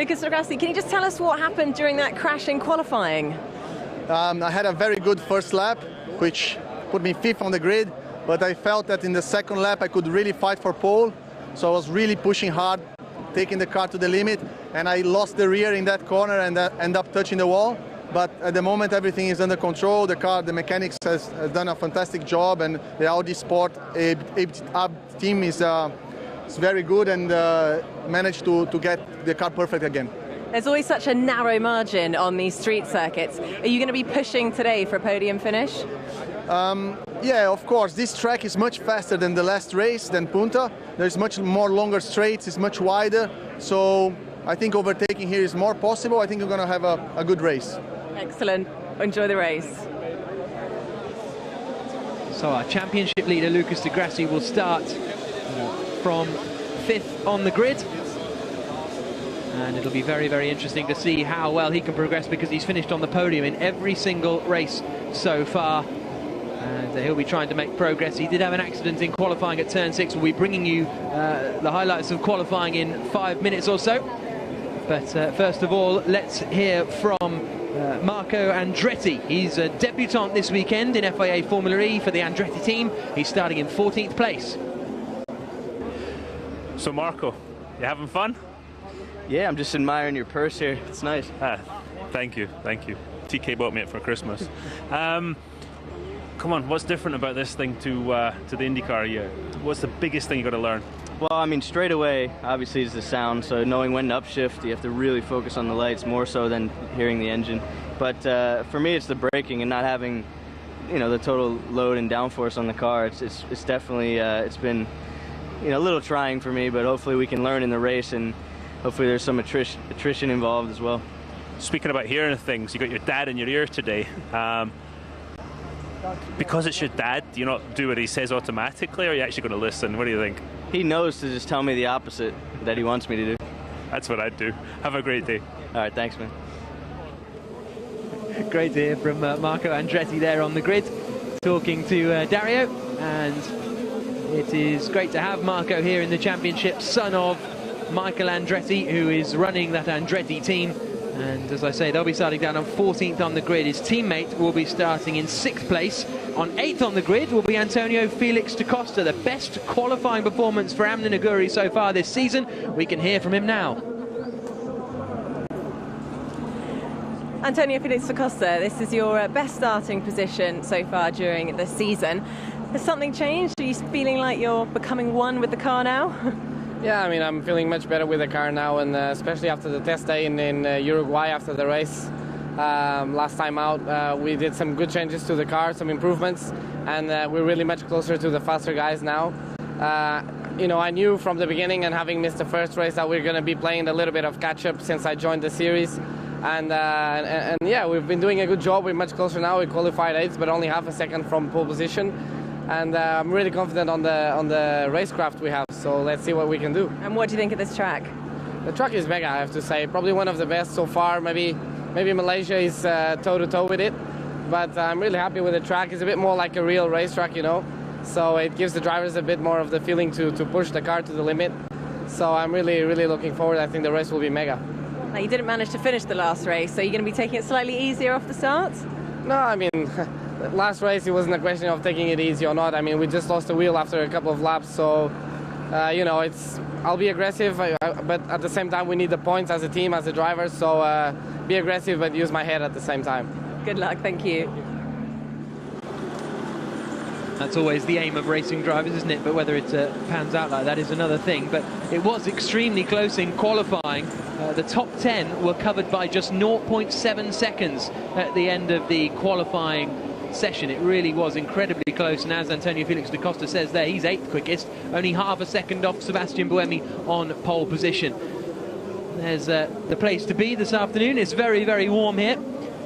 Lucas Di Grassi, can you just tell us what happened during that crash in qualifying? I had a very good first lap, which put me 5th on the grid, but I felt that in the second lap I could really fight for pole, so I was really pushing hard, taking the car to the limit, and I lost the rear in that corner and end up touching the wall. But at the moment everything is under control. The mechanics has done a fantastic job, and the Audi Sport team is very good and managed to get the car perfect again. There's always such a narrow margin on these street circuits. Are you going to be pushing today for a podium finish? Yeah, of course. This track is much faster than the last race, than Punta. There's much more longer straights, it's much wider. So I think overtaking here is more possible. I think we're going to have a good race. Excellent. Enjoy the race. So our championship leader, Lucas Di Grassi, will start from 5th on the grid. And it'll be very, very interesting to see how well he can progress, because he's finished on the podium in every single race so far. And he'll be trying to make progress. He did have an accident in qualifying at turn 6. We'll be bringing you the highlights of qualifying in 5 minutes or so. But first of all, let's hear from Marco Andretti. He's a debutant this weekend in FIA Formula E for the Andretti team. He's starting in 14th place. So Marco, you having fun? Yeah, I'm just admiring your purse here. It's nice. Thank you. TK bought me it for Christmas. Come on, what's different about this thing to the IndyCar? What's the biggest thing you got to learn? Well, I mean, straight away, obviously, is the sound. So knowing when to upshift, you have to really focus on the lights more so than hearing the engine. But for me, it's the braking and not having, the total load and downforce on the car. It's definitely it's been, a little trying for me. But hopefully, we can learn in the race, and hopefully, there's some attrition involved as well. Speaking about hearing things, you got your dad in your ear today. Because it's your dad, do you not do what he says automatically, or are you actually going to listen? What do you think? He knows to just tell me the opposite that he wants me to do. That's what I'd do. Have a great day. All right, thanks, man. Great to hear from Marco Andretti there on the grid, talking to Dario. And it is great to have Marco here in the championship, son of Michael Andretti, who is running that Andretti team. And as I say, they'll be starting down on 14th on the grid. His teammate will be starting in 6th place. On 8th on the grid will be Antonio Felix da Costa, the best qualifying performance for Amna Naguri so far this season. We can hear from him now. Antonio Felix da Costa, this is your best starting position so far during the season. Has something changed? Are you feeling like you're becoming one with the car now? Yeah, I mean, I'm feeling much better with the car now, and especially after the test day in Uruguay after the race. Last time out, we did some good changes to the car, some improvements, and we're really much closer to the faster guys now. I knew from the beginning, and having missed the first race, that we're going to be playing a little bit of catch-up since I joined the series. And yeah, we've been doing a good job. We're much closer now. We qualified 8th, but only half a second from pole position. And I'm really confident on the racecraft we have, so let's see what we can do. And what do you think of this track? The track is mega, I have to say. Probably one of the best so far. Maybe Malaysia is toe-to-toe with it. But I'm really happy with the track. It's a bit more like a real racetrack, So it gives the drivers a bit more of the feeling to push the car to the limit. So I'm really, really looking forward. I think the race will be mega. Now, you didn't manage to finish the last race, so you're going to be taking it slightly easier off the start? No, I mean... Last race, it wasn't a question of taking it easy or not. I mean, we just lost the wheel after a couple of laps, so I'll be aggressive, but at the same time, we need the points as a team, as a driver. So be aggressive, but use my head at the same time. Good luck, thank you. That's always the aim of racing drivers, isn't it? But whether it pans out like that is another thing. But it was extremely close in qualifying. The top 10 were covered by just 0.7 seconds at the end of the qualifying session. It really was incredibly close, and as Antonio Felix da Costa says there, he's 8th quickest, only half a second off Sebastian Buemi on pole position. There's the place to be this afternoon. It's very, very warm here,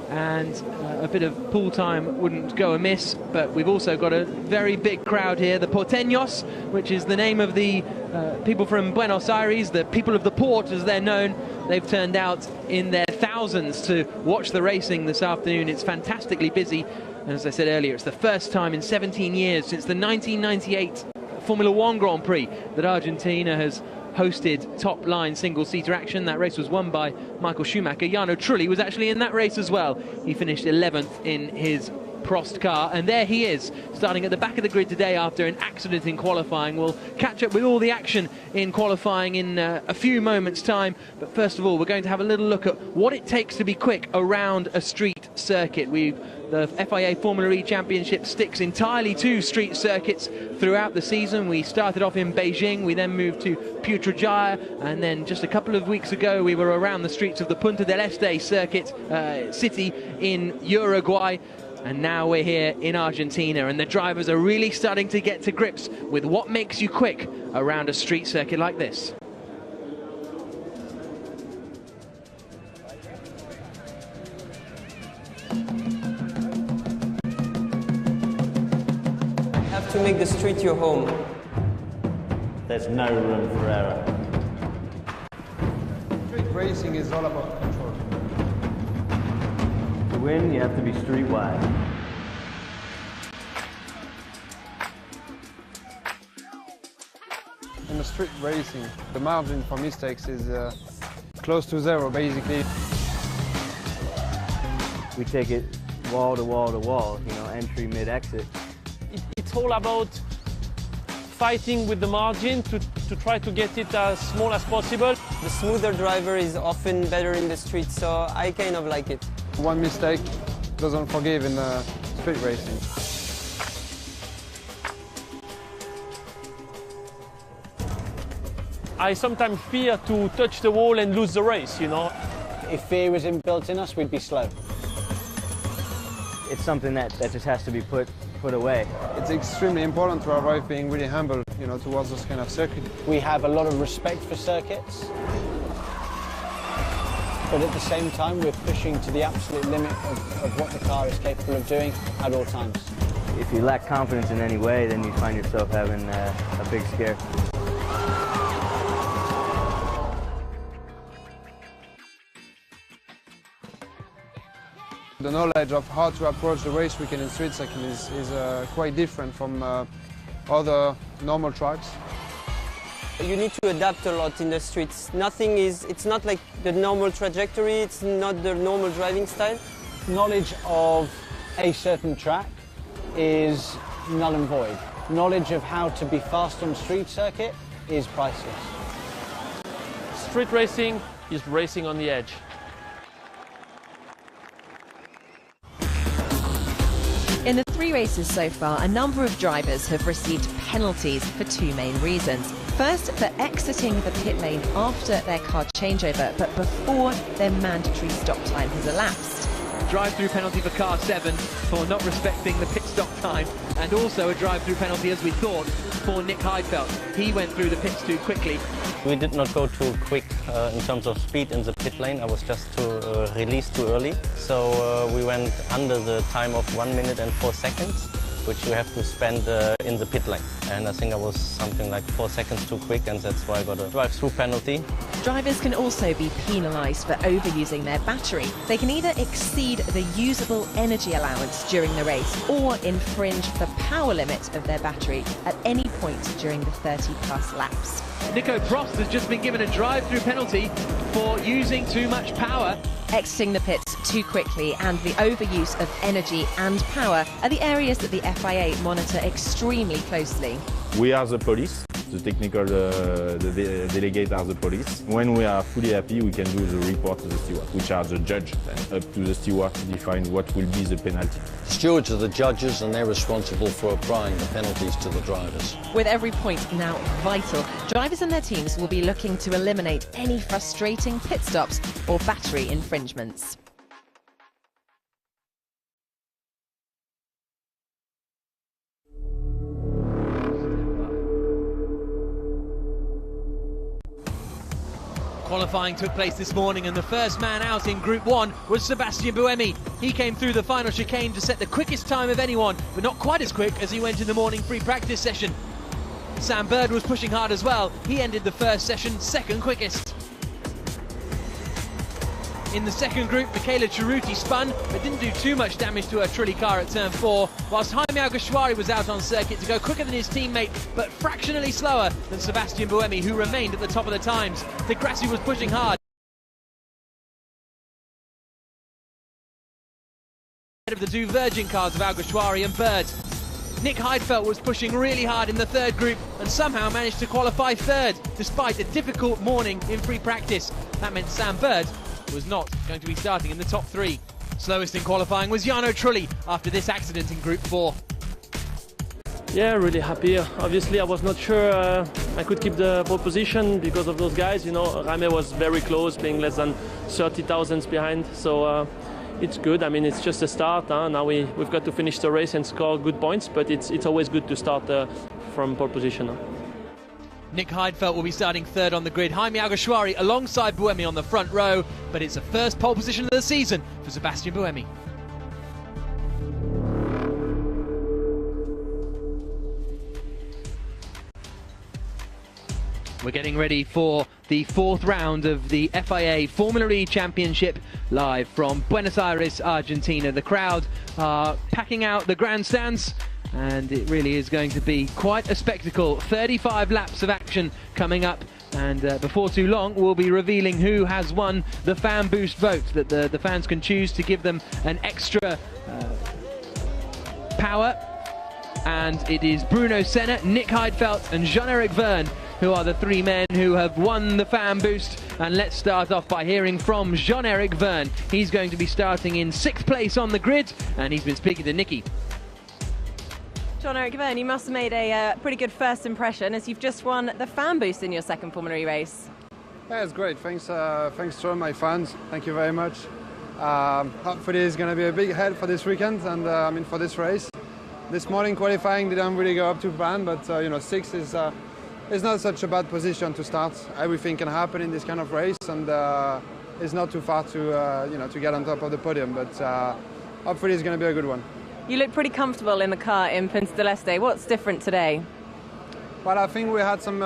and a bit of pool time wouldn't go amiss, but we've also got a very big crowd here, the Porteños, which is the name of the people from Buenos Aires, the people of the port as they're known. They've turned out in their thousands to watch the racing this afternoon. It's fantastically busy. And as I said earlier, it's the first time in 17 years since the 1998 Formula One Grand Prix that Argentina has hosted top-line single-seater action. That race was won by Michael Schumacher. Jarno Trulli was actually in that race as well. He finished 11th in his Prost car, and there he is, starting at the back of the grid today after an accident in qualifying. We'll catch up with all the action in qualifying in a few moments' time, but first of all, we're going to have a little look at what it takes to be quick around a street circuit. The FIA Formula E Championship sticks entirely to street circuits throughout the season. We started off in Beijing, we then moved to Putrajaya, and then just a couple of weeks ago we were around the streets of the Punta del Este circuit city in Uruguay. And now we're here in Argentina, and the drivers are really starting to get to grips with what makes you quick around a street circuit like this. You have to make the street your home. There's no room for error. Street racing is all about control. To win, you have to be street-wide. In the street racing, the margin for mistakes is close to zero, basically. We take it wall to wall to wall, you know, entry, mid, exit. It's all about fighting with the margin to try to get it as small as possible. The smoother driver is often better in the street, so I kind of like it. One mistake doesn't forgive in street racing. I sometimes fear to touch the wall and lose the race, you know. If fear was inbuilt in us, we'd be slow. It's something that just has to be put away. It's extremely important to arrive being really humble, you know, towards this kind of circuit. We have a lot of respect for circuits, but at the same time, we're pushing to the absolute limit of what the car is capable of doing at all times. If you lack confidence in any way, then you find yourself having a big scare. The knowledge of how to approach the race weekend in street cycling is quite different from other normal tracks. You need to adapt a lot in the streets. It's not like the normal trajectory, it's not the normal driving style. Knowledge of a certain track is null and void. Knowledge of how to be fast on a street circuit is priceless. Street racing is racing on the edge. In the 3 races so far, a number of drivers have received penalties for 2 main reasons. First, for exiting the pit lane after their car changeover, but before their mandatory stop time has elapsed. Drive-through penalty for car 7 for not respecting the pit stop time, and also a drive-through penalty, as we thought, for Nick Heidfeld. He went through the pits too quickly. We did not go too quick in terms of speed in the pit lane. I was just too released too early. So we went under the time of 1 minute and 4 seconds, which you have to spend in the pit lane. And I think I was something like 4 seconds too quick, and that's why I got a drive-through penalty. Drivers can also be penalised for overusing their battery. They can either exceed the usable energy allowance during the race or infringe the power limit of their battery at any point during the 30-plus laps. Nico Prost has just been given a drive-through penalty for using too much power. Exiting the pits too quickly and the overuse of energy and power are the areas that the FIA monitor extremely closely. We are the police. The technical delegate are the police. When we are fully happy, we can do the report to the steward, which are the judge, and up to the steward to define what will be the penalty. Stewards are the judges, and they're responsible for applying the penalties to the drivers. With every point now vital, drivers and their teams will be looking to eliminate any frustrating pit stops or battery infringements. Qualifying took place this morning, and the first man out in Group 1 was Sebastian Buemi. He came through the final chicane to set the quickest time of anyone, but not quite as quick as he went in the morning free practice session. Sam Bird was pushing hard as well. He ended the first session second quickest. In the second group, Michaela Cerruti spun, but didn't do too much damage to her Trulli car at turn 4, whilst Jaime Alguersuari was out on circuit to go quicker than his teammate, but fractionally slower than Sebastian Buemi, who remained at the top of the times. De Grassi was pushing hard of the 2 Virgin cars of Alguersuari and Bird. Nick Heidfeld was pushing really hard in the third group and somehow managed to qualify third, despite a difficult morning in free practice. That meant Sam Bird was not going to be starting in the top 3. Slowest in qualifying was Jarno Trulli after this accident in Group 4. Yeah, really happy. Obviously, I was not sure I could keep the pole position because of those guys. You know, Jaime was very close, being less than 30 thousandths behind. So it's good. I mean, it's just a start. Now we've got to finish the race and score good points, but it's always good to start from pole position. Nick Heidfeld will be starting third on the grid. Jaime Alguersuari alongside Buemi on the front row, but it's the first pole position of the season for Sebastian Buemi. We're getting ready for the 4th round of the FIA Formula E Championship live from Buenos Aires, Argentina. The crowd are packing out the grandstands, and it really is going to be quite a spectacle. 35 laps of action coming up, and before too long we'll be revealing who has won the fan boost vote that the fans can choose to give them an extra power. And it is Bruno Senna, Nick Heidfeld and Jean-Eric Verne who are the 3 men who have won the fan boost. And let's start off by hearing from Jean-Eric Verne. He's going to be starting in 6th place on the grid, and he's been speaking to Nicky. Jean-Eric Verne, you must have made a pretty good first impression as you've just won the fan boost in your second Formula E race. Yeah, it's great. Thanks to all my fans. Thank you very much. Hopefully it's going to be a big help for this weekend and I mean for this race. This morning qualifying didn't really go up to plan, but you know, 6 is not such a bad position to start. Everything can happen in this kind of race, and it's not too far to you know, to get on top of the podium. But hopefully it's going to be a good one. You look pretty comfortable in the car in Punta del Este. What's different today? Well, I think we had some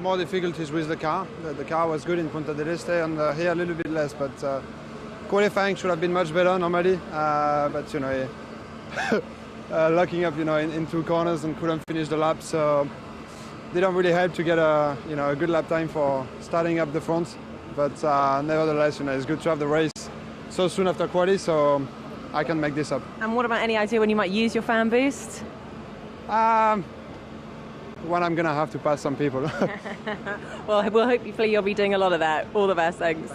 more difficulties with the car. The car was good in Punta del Este, and here a little bit less. But qualifying should have been much better normally. But you know, locking up, you know, in 2 corners and couldn't finish the lap. So didn't really help to get a good lap time for starting up the front. But nevertheless, you know, it's good to have the race so soon after quali, so I can make this up. And what about any idea when you might use your fan boost? When I'm going to have to pass some people. Well, hopefully you'll be doing a lot of that. All the best, thanks.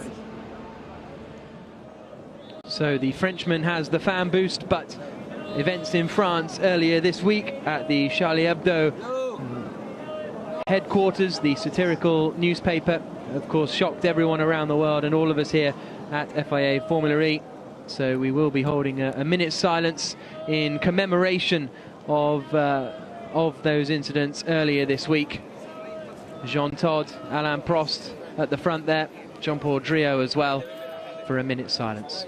So the Frenchman has the fan boost, but events in France earlier this week at the Charlie Hebdo headquarters, the satirical newspaper, of course, shocked everyone around the world and all of us here at FIA Formula E. So we will be holding a minute's silence in commemoration of those incidents earlier this week. Jean Todt, Alain Prost at the front there, Jean-Paul Driot as well, for a minute's silence.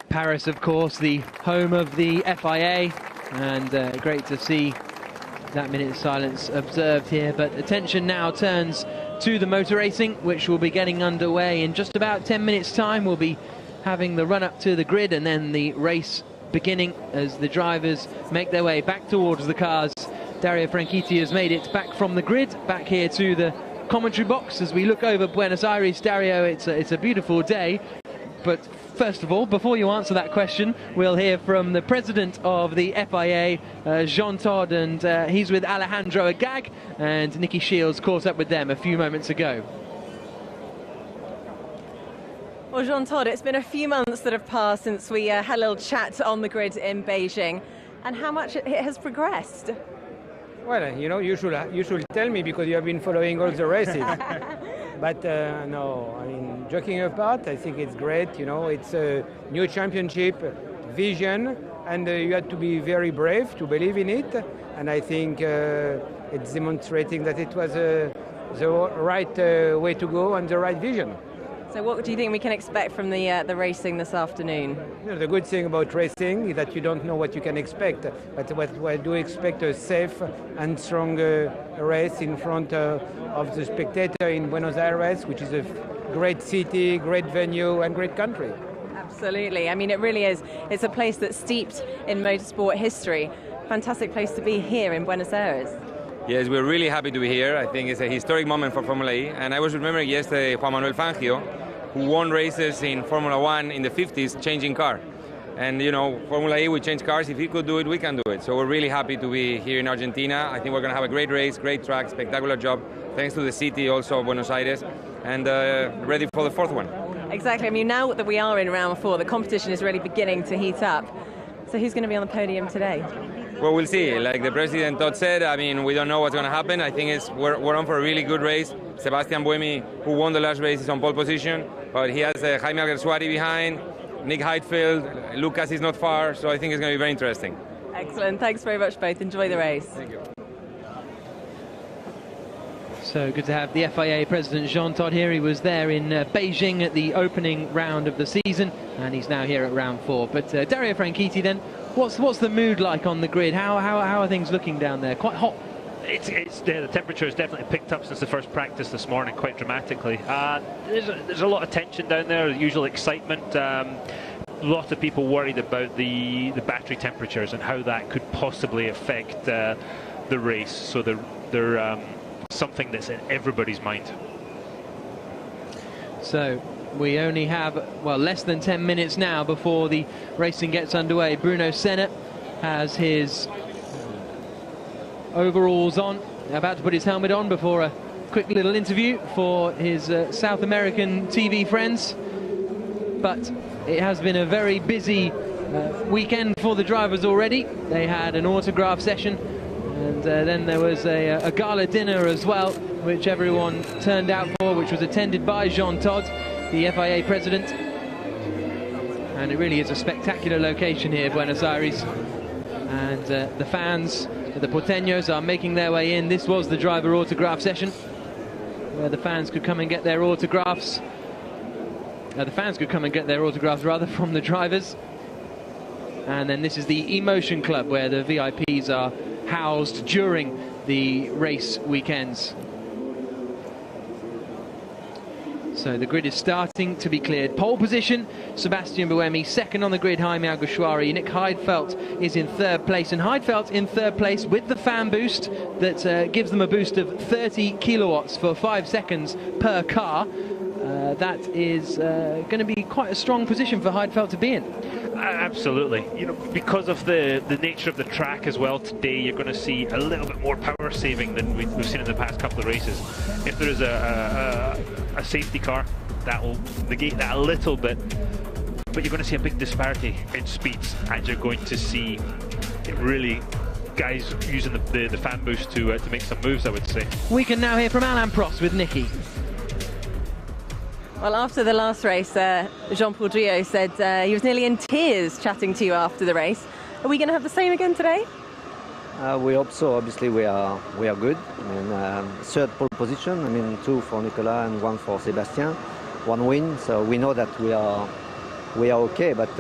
Paris, of course, the home of the FIA, and great to see that minute of silence observed here. But attention now turns to the motor racing, which will be getting underway in just about 10 minutes' time. We'll be having the run-up to the grid and then the race beginning as the drivers make their way back towards the cars. Dario Franchitti has made it back from the grid, back here to the commentary box as we look over Buenos Aires. Dario, it's a beautiful day, but first of all, before you answer that question, we'll hear from the president of the FIA, Jean Todt, and he's with Alejandro Agag, and Nicky Shields caught up with them a few moments ago. Well, Jean-Todt, it's been a few months that have passed since we had a little chat on the grid in Beijing, and how much it has progressed. Well, you know, you should tell me because you have been following all the races. But no, I mean, joking apart, I think it's great. You know, it's a new championship vision, and you have to be very brave to believe in it. And I think it's demonstrating that it was the right way to go and the right vision. So what do you think we can expect from the racing this afternoon? You know, the good thing about racing is that you don't know what you can expect, but what I do expect a safe and strong race in front of the spectator in Buenos Aires, which is a great city, great venue and great country. Absolutely. I mean, it really is. It's a place that's steeped in motorsport history. Fantastic place to be here in Buenos Aires. Yes, we're really happy to be here. I think it's a historic moment for Formula E. And I was remembering yesterday Juan Manuel Fangio, who won races in Formula One in the 50s, changing car. And, you know, Formula E, we change cars. If he could do it, we can do it. So we're really happy to be here in Argentina. I think we're going to have a great race, great track, spectacular job. Thanks to the city also of Buenos Aires. And ready for the fourth one. Exactly. I mean, now that we are in round 4, the competition is really beginning to heat up. So who's going to be on the podium today? Well, we'll see. Like the President Todd said, I mean, we don't know what's going to happen. I think we're on for a really good race. Sebastian Buemi, who won the last race, is on pole position. But he has Jaime Alguersuari behind, Nick Heidfeld, Lucas is not far. So I think it's going to be very interesting. Excellent. Thanks very much, both. Enjoy the race. Thank you. So good to have the FIA President Jean-Todt here. He was there in Beijing at the opening round of the season, and he's now here at round 4. But Dario Franchitti then, what's the mood like on the grid? How are things looking down there? Quite hot. The temperature has definitely picked up since the first practice this morning, quite dramatically. There's a lot of tension down there, usual excitement. A lot of people worried about the battery temperatures and how that could possibly affect the race. So they're something that's in everybody's mind. So we only have, well, less than 10 minutes now before the racing gets underway. Bruno Senna has his overalls on, about to put his helmet on before a quick little interview for his South American TV friends. But it has been a very busy weekend for the drivers already. They had an autograph session, and then there was a gala dinner as well, which everyone turned out for, which was attended by Jean-Todt, the FIA president. And it really is a spectacular location here, Buenos Aires. And the fans, the Porteños, are making their way in. This was the driver autograph session, where the fans could come and get their autographs. The fans could come and get their autographs, rather, from the drivers. And then this is the Emotion Club, where the VIPs are housed during the race weekends. So the grid is starting to be cleared. Pole position, Sebastian Buemi. Second on the grid, Jaime Alguersuari. Nick Heidfeld is in third place. And Heidfeld in third place with the fan boost that gives them a boost of 30 kilowatts for 5 seconds per car. That is going to be quite a strong position for Heidfeld to be in. Absolutely. You know, because of the nature of the track as well today, you're going to see a little bit more power saving than we've seen in the past couple of races. If there is a safety car, that will negate that a little bit, but you're going to see a big disparity in speeds, and you're going to see it really guys using the fan boost to make some moves, I would say. We can now hear from Alain Prost with Nicky. Well, after the last race, Jean-Paul Driot said he was nearly in tears chatting to you after the race. Are we going to have the same again today? We hope so. Obviously, we are good. I mean, third pole position. I mean, 2 for Nicolas and 1 for Sebastian. 1 win. So we know that we are okay. But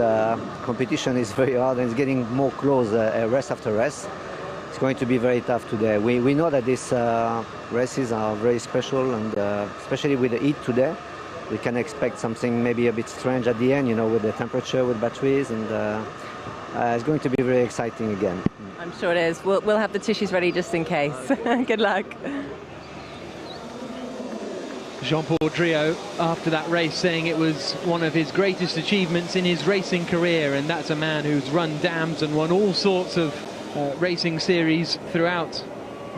competition is very hard and it's getting more close race after race. It's going to be very tough today. We know that these races are very special, and especially with the heat today, we can expect something maybe a bit strange at the end, you know, with the temperature, with batteries, and it's going to be very exciting again. I'm sure it is. We'll have the tissues ready just in case. Good luck. Jean-Paul Driot, after that race, saying it was one of his greatest achievements in his racing career, and that's a man who's run dams and won all sorts of racing series throughout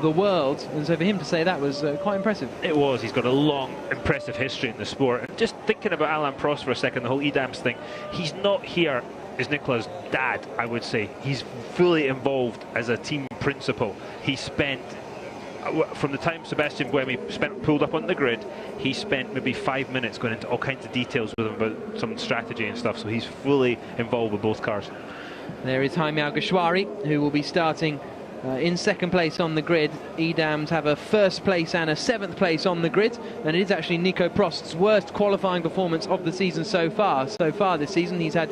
the world. And so for him to say that was quite impressive. It was. He's got a long, impressive history in the sport. And just thinking about Alain Prost for a second, the whole EDAMS thing, he's not here as Nicola's dad, I would say. He's fully involved as a team principal. He spent, from the time Sebastian Buemi pulled up on the grid, he spent maybe 5 minutes going into all kinds of details with him about some strategy and stuff. So he's fully involved with both cars. There is Jaime Alguersuari, who will be starting in second place on the grid. EDAMS have a first place and a 7th place on the grid, and it is actually Nico Prost's worst qualifying performance of the season so far. So far this season he's had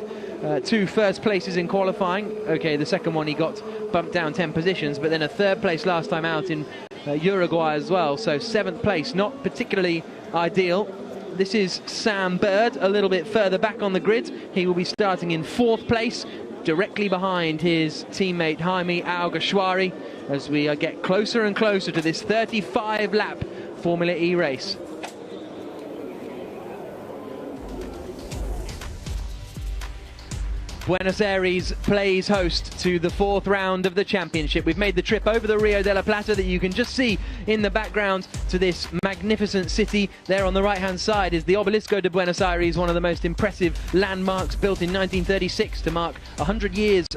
2 first places in qualifying. Okay, the second one he got bumped down 10 positions, but then a 3rd place last time out in Uruguay as well. So 7th place, not particularly ideal. This is Sam Bird, a little bit further back on the grid. He will be starting in 4th place, directly behind his teammate Jaime Alguersuari, as we get closer and closer to this 35-lap Formula E race. Buenos Aires plays host to the 4th round of the championship. We've made the trip over the Rio de la Plata that you can just see in the background to this magnificent city. There on the right-hand side is the Obelisco de Buenos Aires, one of the most impressive landmarks, built in 1936 to mark 400 years,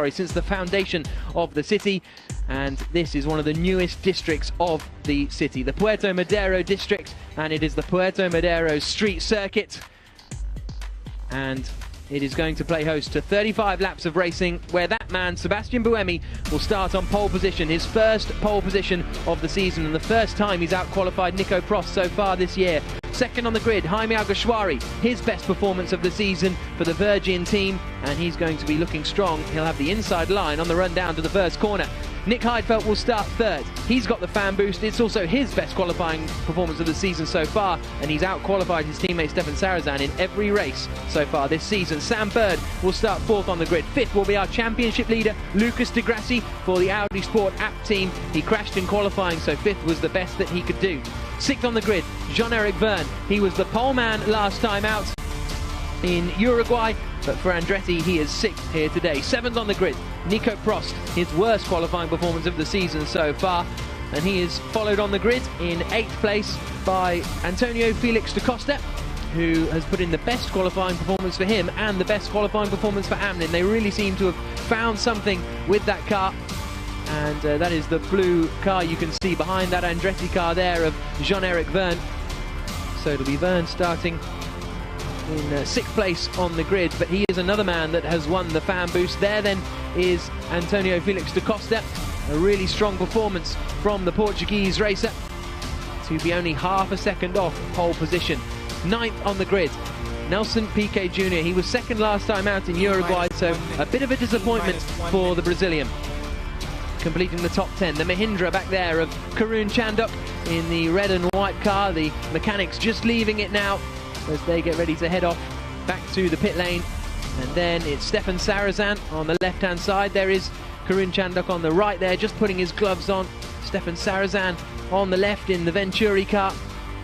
since the foundation of the city. And this is one of the newest districts of the city, the Puerto Madero district, and it is the Puerto Madero street circuit. And it is going to play host to 35 laps of racing, where that man, Sebastian Buemi, will start on pole position, his first pole position of the season, and the first time he's out-qualified Nico Prost so far this year. Second on the grid, Jaime Alguersuari, his best performance of the season for the Virgin team, and he's going to be looking strong. He'll have the inside line on the run down to the first corner. Nick Heidfeld will start 3rd. He's got the fan boost. It's also his best qualifying performance of the season so far, and he's out-qualified his teammate Stefan Sarazan in every race so far this season. Sam Bird will start 4th on the grid. 5th will be our championship leader, Lucas de Grassi, for the Audi Sport app team. He crashed in qualifying, so 5th was the best that he could do. 6th on the grid, Jean-Eric Vergne. He was the pole man last time out in Uruguay, but for Andretti he is 6th here today. 7th on the grid, Nico Prost, his worst qualifying performance of the season so far, and he is followed on the grid in 8th place by Antonio Felix da Costa, who has put in the best qualifying performance for him and the best qualifying performance for Amlin. They really seem to have found something with that car, and that is the blue car you can see behind that Andretti car there of Jean-Eric Vergne. So it'll be Vergne starting in 6th place on the grid, but he is another man that has won the fan boost. There then is Antonio Felix da Costa, a really strong performance from the Portuguese racer to be only half a second off pole position. 9th on the grid, Nelson Piquet Jr. He was 2nd last time out in Uruguay, so a bit of a disappointment for the Brazilian. Completing the top 10, the Mahindra back there of Karun Chandok in the red and white car. The mechanics just leaving it now as they get ready to head off back to the pit lane. And then it's Stefan Sarazan on the left-hand side. There is Karun Chandok on the right there, just putting his gloves on. Stefan Sarazan on the left in the Venturi car.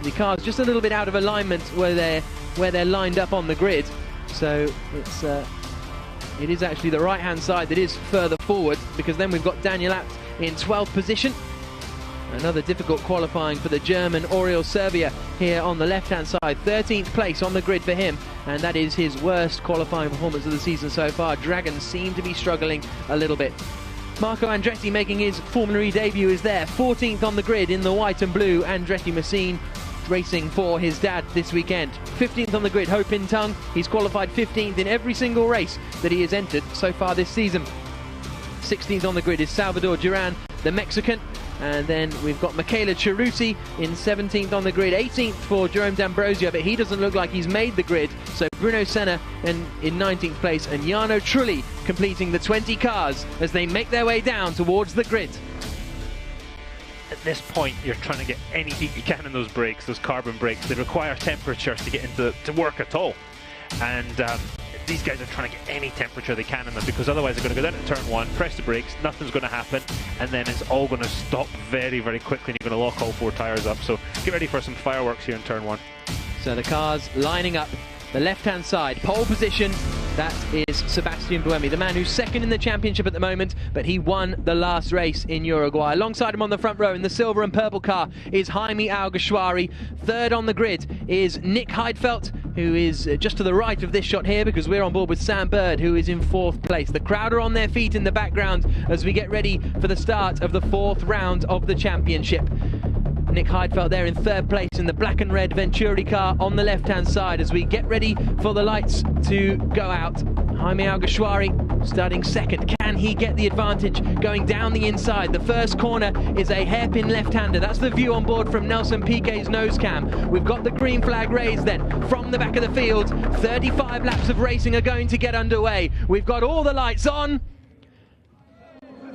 The car's just a little bit out of alignment where they're lined up on the grid. So it is actually the right-hand side that is further forward, because then we've got Daniel Abt in 12th position. Another difficult qualifying for the German Oriol Serbia here on the left-hand side. 13th place on the grid for him, and that is his worst qualifying performance of the season so far. Dragons seem to be struggling a little bit. Marco Andretti making his Formula E debut is there. 14th on the grid in the white and blue. Andretti Machine racing for his dad this weekend. 15th on the grid, Ho Pin Tung. He's qualified 15th in every single race that he has entered so far this season. 16th on the grid is Salvador Duran, the Mexican. And then we've got Michele Ceruti in 17th on the grid. 18th for Jerome D'Ambrosio, but he doesn't look like he's made the grid. So Bruno Senna in 19th place, and Jarno Trulli completing the 20 cars as they make their way down towards the grid. At this point, you're trying to get any heat you can in those brakes, those carbon brakes. They require temperature to get to work at all. And these guys are trying to get any temperature they can in them, because otherwise they're going to go down to turn 1, press the brakes, nothing's going to happen, and then it's all going to stop very, very quickly, and you're going to lock all 4 tyres up. So get ready for some fireworks here in turn 1. So the cars lining up, the left-hand side, pole position, That is Sebastian Buemi, the man who's second in the championship at the moment, but he won the last race in Uruguay. Alongside him on the front row in the silver and purple car is Jaime Alguersuari. Third on the grid is Nick Heidfeld, who is just to the right of this shot here, because we're on board with Sam Bird, who is in fourth place. The crowd are on their feet in the background as we get ready for the start of the fourth round of the championship. Nick Heidfeld there in third place in the black and red Venturi car on the left-hand side as we get ready for the lights to go out. Jaime Alguersuari starting second. Can he get the advantage going down the inside? The first corner is a hairpin left-hander. That's the view on board from Nelson Piquet's nose cam. We've got the green flag raised then from the back of the field. 35 laps of racing are going to get underway. We've got all the lights on.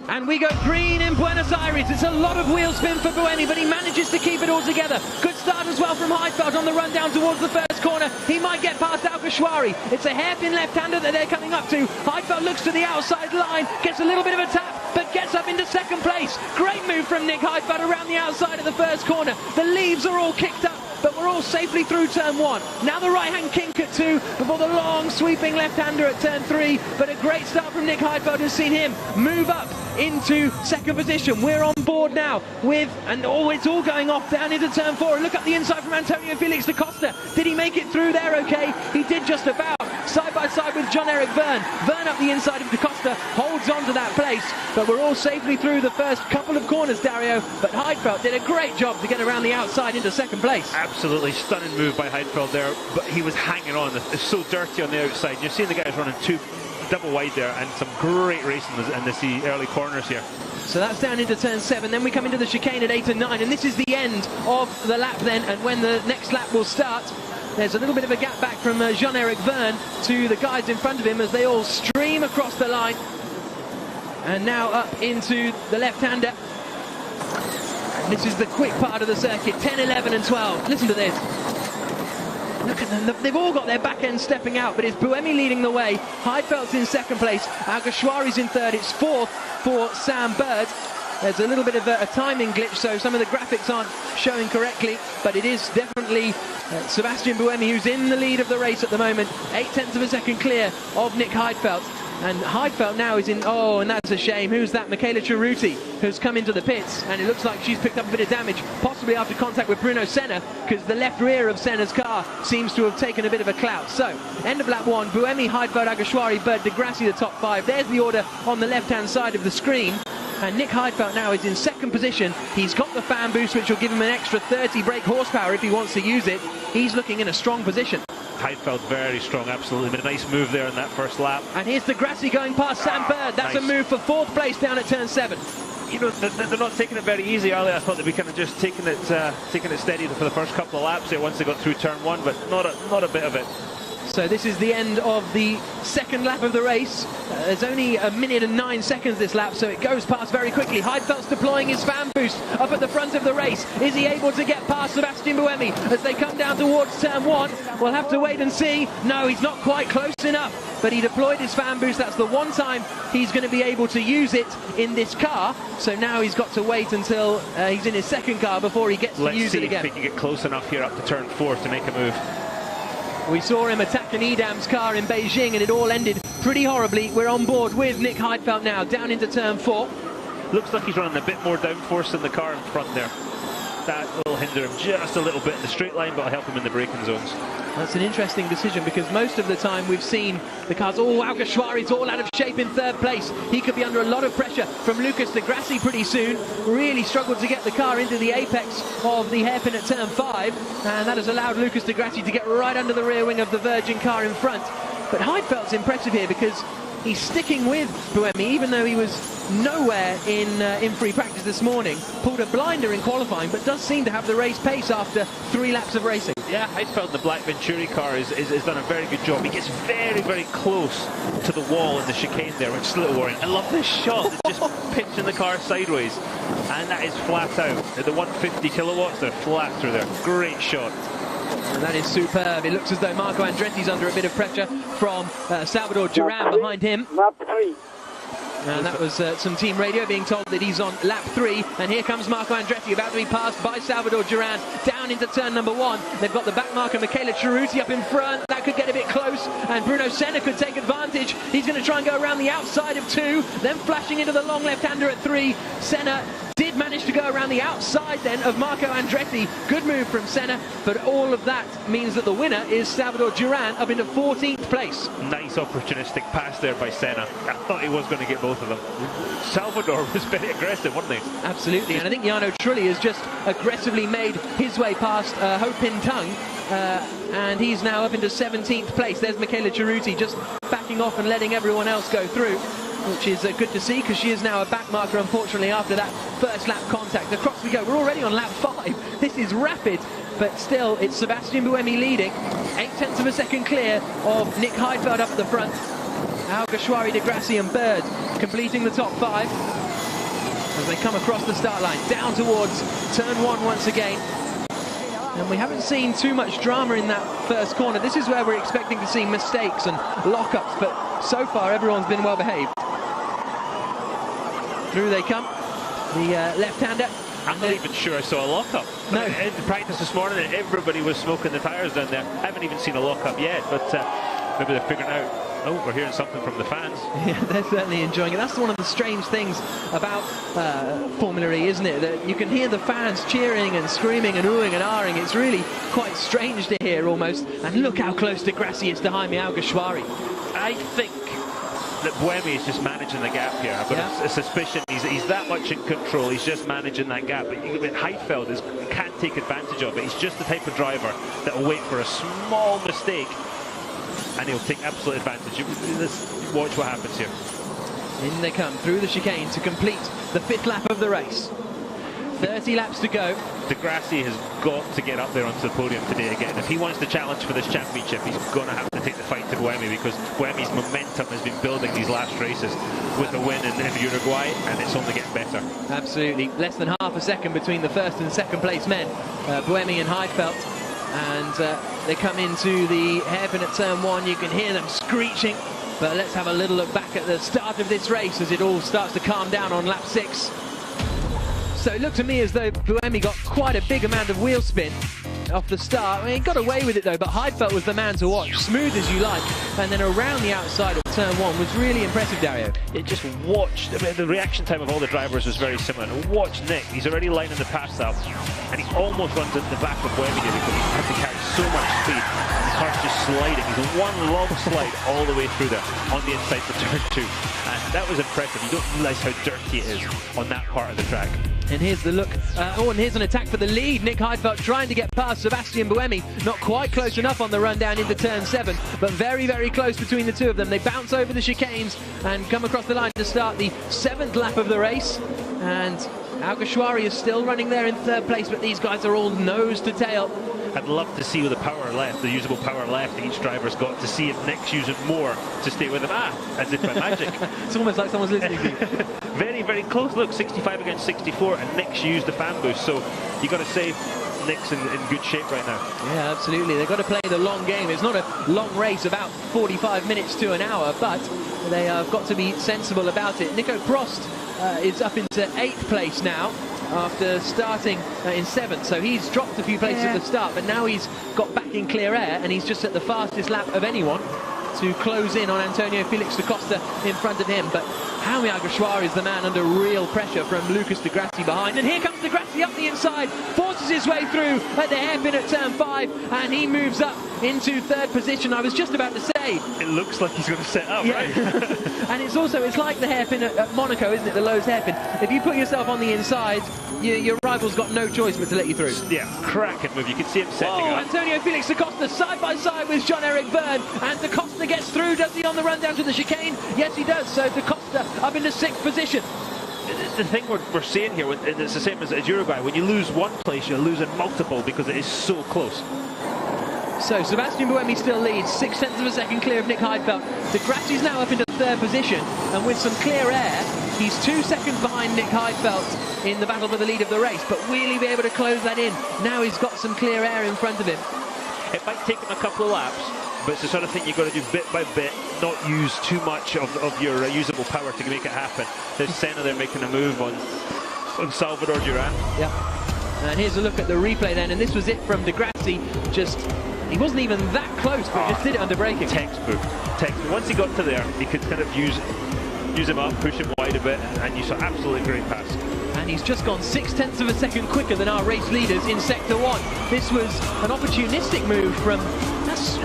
And we go green in Buenos Aires. It's a lot of wheel spin for Buemi, but he manages to keep it all together. Good start as well from Heidfeld on the run down towards the first corner. He might get past Alguersuari. It's a hairpin left-hander that they're coming up to. Heidfeld looks to the outside line, gets a little bit of a tap, but gets up into second place. Great move from Nick Heidfeld around the outside of the first corner. The leaves are all kicked up, but we're all safely through turn one. Now the right-hand kink at 2 before the long sweeping left-hander at turn 3. But a great start from Nick Heidfeld has seen him move up into second position. We're on board now with, and it's all going off down into turn 4. And look up the inside from Antonio Felix da Costa. Did he make it through there okay? He did just about. Side by side with Jean-Eric Verne. Verne up the inside of da Costa, holds on to that place. But we're all safely through the first couple of corners, Dario. But Heidfeld did a great job to get around the outside into second place. Absolutely stunning move by Heidfeld there, but he was hanging on. It's so dirty on the outside. You're seeing the guys running double wide there, and some great racing in the early corners here. So that's down into turn 7. Then we come into the chicane at 8 and 9, and this is the end of the lap then. And when the next lap will start, there's a little bit of a gap back from Jean-Eric Verne to the guys in front of him as they all stream across the line. And now up into the left-hander. This is the quick part of the circuit, 10, 11 and 12. Listen to this. Look at them, they've all got their back end stepping out, but it's Buemi leading the way. Heidfeld's in second place, Alguersuari's in third, it's fourth for Sam Bird. There's a little bit of a timing glitch, so some of the graphics aren't showing correctly, but it is definitely Sebastian Buemi who's in the lead of the race at the moment, 0.8 of a second clear of Nick Heidfeld. And Heidfeld now is in, oh, and that's a shame. Who's that? Michaela Cerruti, who's come into the pits, and it looks like she's picked up a bit of damage, possibly after contact with Bruno Senna, because the left rear of Senna's car seems to have taken a bit of a clout. So, end of lap 1, Buemi, Heidfeld, Alguersuari, Bird, de Grassi, the top 5. There's the order on the left-hand side of the screen. And Nick Heidfeld now is in second position. He's got the fan boost, which will give him an extra 30 brake horsepower if he wants to use it. He's looking in a strong position. Heidfeld very strong, absolutely. Made a nice move there in that first lap. And here's de Grassi going past Sam Bird. That's nice. A move for fourth place down at turn 7. You know, they're not taking it very easy, are they? I thought they'd be kind of just taking it steady for the first couple of laps there once they got through turn 1, but not a bit of it. So this is the end of the second lap of the race. There's only 1 minute and 9 seconds this lap, so it goes past very quickly. Heidfeld's deploying his fan boost up at the front of the race. Is he able to get past Sebastian Buemi as they come down towards turn 1? We'll have to wait and see. No, he's not quite close enough, but he deployed his fan boost. That's the one time he's going to be able to use it in this car. So now he's got to wait until he's in his second car before he gets to use it again. Let's see if he can get close enough here up to turn 4 to make a move. We saw him attack an Edam's car in Beijing and it all ended pretty horribly. We're on board with Nick Heidfeld now, down into turn 4. Looks like he's running a bit more downforce than the car in front there. That will hinder him just a little bit in the straight line, but will help him in the braking zones. That's an interesting decision because most of the time we've seen the cars, Alguersuari's all out of shape in third place. He could be under a lot of pressure from Lucas de Grassi pretty soon. Really struggled to get the car into the apex of the hairpin at turn 5, and that has allowed Lucas de Grassi to get right under the rear wing of the Virgin car in front. But Heidfeld's impressive here because he's sticking with Buemi, even though he was nowhere in free practice this morning. Pulled a blinder in qualifying, but does seem to have the race pace after 3 laps of racing. Yeah, Heidfeld in the black Venturi car has done a very good job. He gets very, very close to the wall in the chicane there, which is a little worrying. I love this shot. It's just pitching the car sideways, and that is flat out. At the 150 kilowatts, they're flat through there. Great shot. And that is superb. It looks as though Marco Andretti's under a bit of pressure from Salvador Duran behind him. Lap 3. And that was some team radio being told that he's on lap 3. And here comes Marco Andretti, about to be passed by Salvador Duran down into turn number 1. They've got the back marker, Michele Ceruti, up in front. That could get a bit close, and Bruno Senna could take advantage. He's going to try and go around the outside of 2, then flashing into the long left-hander at 3. Senna did manage to go around the outside then of Marco Andretti. Good move from Senna, but all of that means that the winner is Salvador Duran, up into 14th place. Nice opportunistic pass there by Senna. I thought he was going to get both of them. Salvador was very aggressive, wasn't he? Absolutely, and I think Jarno Trulli has just aggressively made his way past Ho Pin Tung, and he's now up into 17th place. There's Michele Ceruti just backing off and letting everyone else go through, which is good to see, because she is now a back marker, unfortunately, after that first lap contact. Across we go. We're already on lap 5. This is rapid, but still, it's Sebastian Buemi leading. 0.8 of a second clear of Nick Heidfeld up at the front. Alguersuari, De Grassi and Bird completing the top 5 as they come across the start line, down towards turn 1 once again. And we haven't seen too much drama in that first corner. This is where we're expecting to see mistakes and lockups, but so far everyone's been well behaved. Through they come, the left-hander. I'm not even sure I saw a lockup. No. In practice this morning, everybody was smoking the tyres down there. I haven't even seen a lockup yet, but maybe they're figuring out, oh, we're hearing something from the fans. Yeah, they're certainly enjoying it. That's one of the strange things about Formula E, isn't it? That you can hear the fans cheering and screaming and oohing and ahhing. It's really quite strange to hear, almost. And look how close De Grassi is to Jaime Alguersuari. I think that Buemi is just managing the gap here. I've got a suspicion he's that much in control. He's just managing that gap. But Heidfeld can't take advantage of it. He's just the type of driver that will wait for a small mistake and he'll take absolute advantage. Let's watch what happens here. In they come through the chicane to complete the 5th lap of the race. 30 laps to go. De Grassi has got to get up there onto the podium today again. If he wants to challenge for this championship, he's going to have to take the fight to Buemi, because Buemi's momentum has been building these last races with the win in Uruguay, and it's only getting better. Absolutely. Less than half a second between the first and second place men, Buemi and Heidfeld. And they come into the hairpin at turn 1. You can hear them screeching. But let's have a little look back at the start of this race as it all starts to calm down on lap 6. So it looked to me as though Buemi got quite a big amount of wheel spin off the start. I mean, he got away with it though, but Heidfeld was the man to watch. Smooth as you like. And then around the outside of turn 1 was really impressive, Dario. It just watched, I mean, the reaction time of all the drivers was very similar. And watch Nick, he's already lining the pass up, and he almost runs into the back of Buemi because he has to carry so much speed. And the car's just sliding. He's on one long slide all the way through there on the inside for turn 2. And that was impressive. You don't realise how dirty it is on that part of the track. And here's the look. And here's an attack for the lead. Nick Heidfeld trying to get past Sebastian Buemi. Not quite close enough on the run down into turn 7, but very, very close between the two of them. They bounce over the chicanes and come across the line to start the 7th lap of the race. And Alguersuari is still running there in 3rd place, but these guys are all nose to tail. I'd love to see the power left, the usable power left each driver's got, to see if Nick's using more to stay with him. As if by magic. It's almost like someone's listening to you. Very, very close. Look, 65 against 64, and Nick's used the fan boost. So you got to say Nick's in good shape right now. Yeah, absolutely. They've got to play the long game. It's not a long race, about 45 minutes to an hour, but they have got to be sensible about it. Nico Prost is up into 8th place now, after starting in 7th, so he's dropped a few places at the start, but now he's got back in clear air, and he's just at the fastest lap of anyone to close in on Antonio Felix da Costa in front of him. But Jaime Alguersuari is the man under real pressure from Lucas de Grassi behind, and here comes de Grassi up the inside, forces his way through at the hairpin at turn 5, and he moves up into 3rd position. I was just about to say, it looks like he's going to set up, right? And it's like the hairpin at Monaco, isn't it? The Lowe's hairpin. If you put yourself on the inside, your rival's got no choice but to let you through. Yeah, cracking move. You can see him setting up. Antonio Felix da Costa side by side with Jean-Eric Verne, and da Costa gets through. Does he on the run down to the chicane? Yes, he does. So da Costa up into 6th position. The thing we're seeing here, it's the same as Uruguay. When you lose one place, you're losing multiple because it is so close. So Sebastian Buemi still leads, 0.6 of a second clear of Nick Heidfeld. De Grassi's now up into 3rd position, and with some clear air, he's 2 seconds behind Nick Heidfeld in the battle for the lead of the race. But will he be able to close that in? Now he's got some clear air in front of him. It might take him a couple of laps, but it's the sort of thing you've got to do bit by bit, not use too much of your usable power to make it happen. There's Senna there making a move on Salvador Duran. Yeah. And here's a look at the replay then, and this was it from Degrassi. He wasn't even that close, but just did it under braking. Textbook. Once he got to there, he could kind of use him up, push him wide a bit, and you saw absolutely great pass. And he's just gone 0.6 of a second quicker than our race leaders in Sector 1. This was an opportunistic move from,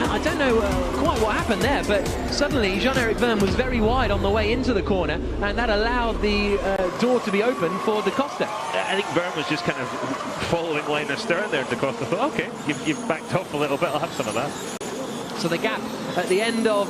I don't know quite what happened there, but suddenly Jean-Eric Vergne was very wide on the way into the corner, and that allowed the door to be open for Da Costa. I think Vergne was just kind of following line astern there. Da Costa thought, okay, you've backed off a little bit, I'll have some of that. So the gap at the end of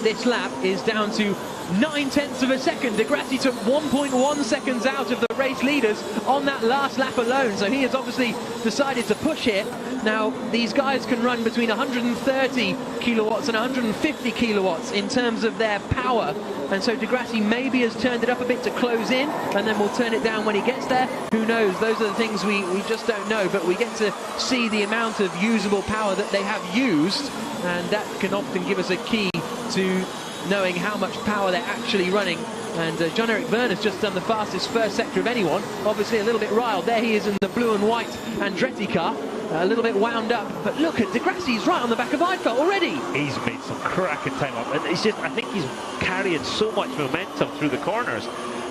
this lap is down to 0.9 of a second. Degrassi took 1.1 seconds out of the race leaders on that last lap alone, so he has obviously decided to push here. Now, these guys can run between 130 kilowatts and 150 kilowatts in terms of their power, and so Degrassi maybe has turned it up a bit to close in, and then we'll turn it down when he gets there. Who knows? Those are the things we just don't know, but we get to see the amount of usable power that they have used, and that can often give us a key to knowing how much power they're actually running. And Jean-Eric Vergne has just done the fastest first sector of anyone, obviously a little bit riled. There he is in the blue and white Andretti car, a little bit wound up, but look at Degrassi, he's right on the back of Heidfeld already. He's made some cracking time up, and it's just, I think he's carrying so much momentum through the corners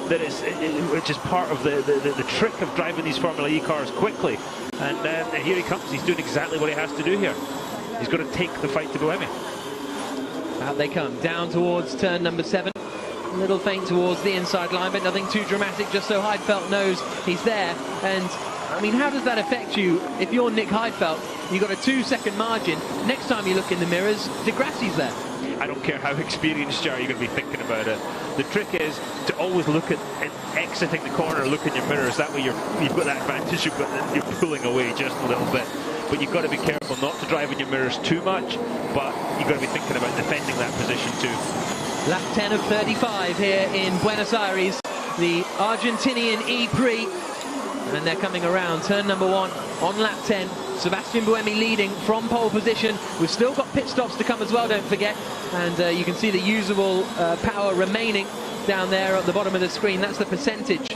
that it's just part of the trick of driving these Formula E cars quickly. And here he comes, he's doing exactly what he has to do here. He's got to take the fight to Buemi. Out they come, down towards turn number 7. A little feint towards the inside line, but nothing too dramatic, just so Heidfeld knows he's there. And, I mean, how does that affect you? If you're Nick Heidfeld, you've got a 2-second margin. Next time you look in the mirrors, Degrassi's there. I don't care how experienced you are, you're going to be thinking about it. The trick is to always look at exiting the corner, look in your mirrors. That way you've got that advantage, you're pulling away just a little bit. But you've got to be careful not to drive in your mirrors too much, but you've got to be thinking about defending that position too. Lap 10 of 35 here in Buenos Aires, the Argentinian E-Prix, and they're coming around turn number 1 on lap 10. Sebastian Buemi leading from pole position. We've still got pit stops to come as well, don't forget, and you can see the usable power remaining down there at the bottom of the screen. That's the percentage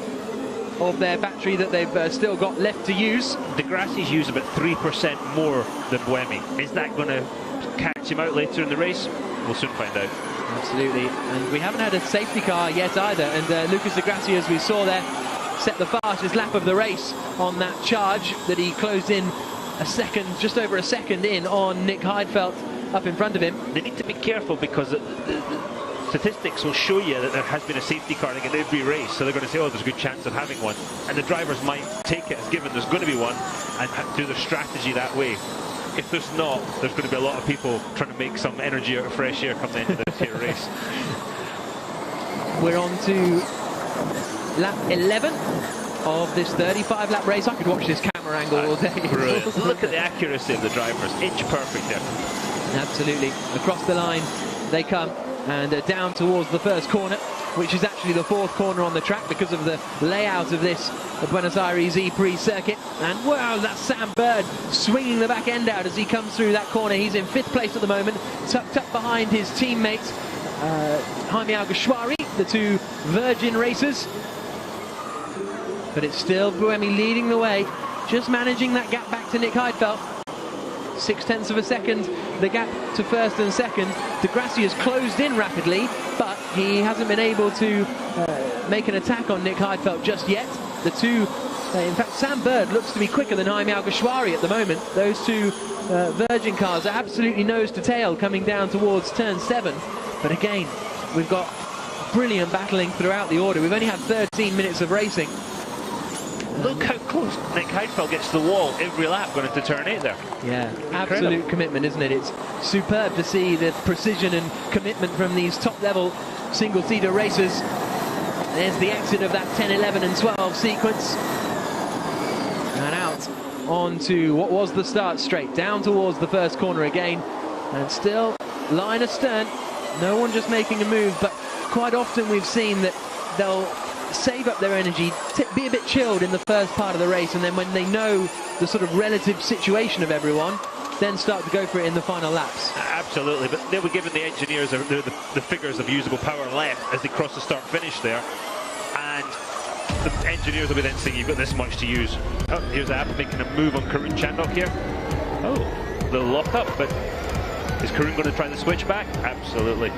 of their battery that they've still got left to use. Degrassi's used about 3% more than Buemi. Is that going to catch him out later in the race? We'll soon find out. Absolutely, and we haven't had a safety car yet either, and Lucas Degrassi, as we saw there, set the fastest lap of the race on that charge that he closed in a second, just over a second in on Nick Heidfeld up in front of him. They need to be careful because the statistics will show you that there has been a safety car in every race, so they're going to say, oh, there's a good chance of having one, and the drivers might take it as given there's going to be one and do their strategy that way. If there's not, there's going to be a lot of people trying to make some energy out of fresh air coming into this here race. We're on to lap 11 of this 35-lap race. I could watch this camera angle all day. Brilliant. Look at the accuracy of the drivers, inch perfect there. Absolutely. Across the line they come, and down towards the first corner, which is actually the 4th corner on the track because of the layout of this Buenos Aires E-Prix circuit. And wow, that's Sam Bird swinging the back end out as he comes through that corner. He's in 5th place at the moment, tucked up behind his teammate Jaime Alguersuari, the 2 Virgin racers. But it's still Buemi leading the way, just managing that gap back to Nick Heidfeld. 0.6 of a second, the gap to 1st and 2nd. Degrassi has closed in rapidly, but he hasn't been able to make an attack on Nick Heidfeld just yet. The 2, in fact, Sam Bird looks to be quicker than Jaime Alguersuari at the moment. Those 2 Virgin cars are absolutely nose to tail coming down towards turn 7. But again, we've got brilliant battling throughout the order. We've only had 13 minutes of racing. Look how close Nick Heidfeld gets to the wall every lap going into turn 8 there. Yeah, absolute commitment, isn't it? It's superb to see the precision and commitment from these top-level single-seater racers. There's the exit of that 10, 11 and 12 sequence. And out onto what was the start straight, down towards the first corner again. And still line astern, no one just making a move, but quite often we've seen that they'll save up their energy, be a bit chilled in the first part of the race, and then when they know the sort of relative situation of everyone, then start to go for it in the final laps. Absolutely, but they'll be giving the engineers the figures of usable power left as they cross the start-finish there. And the engineers will be then saying, you've got this much to use. Oh, here's App making a move on Karun Chandok here. Oh, a little lock up, but is Karun going to try the switch back? Absolutely.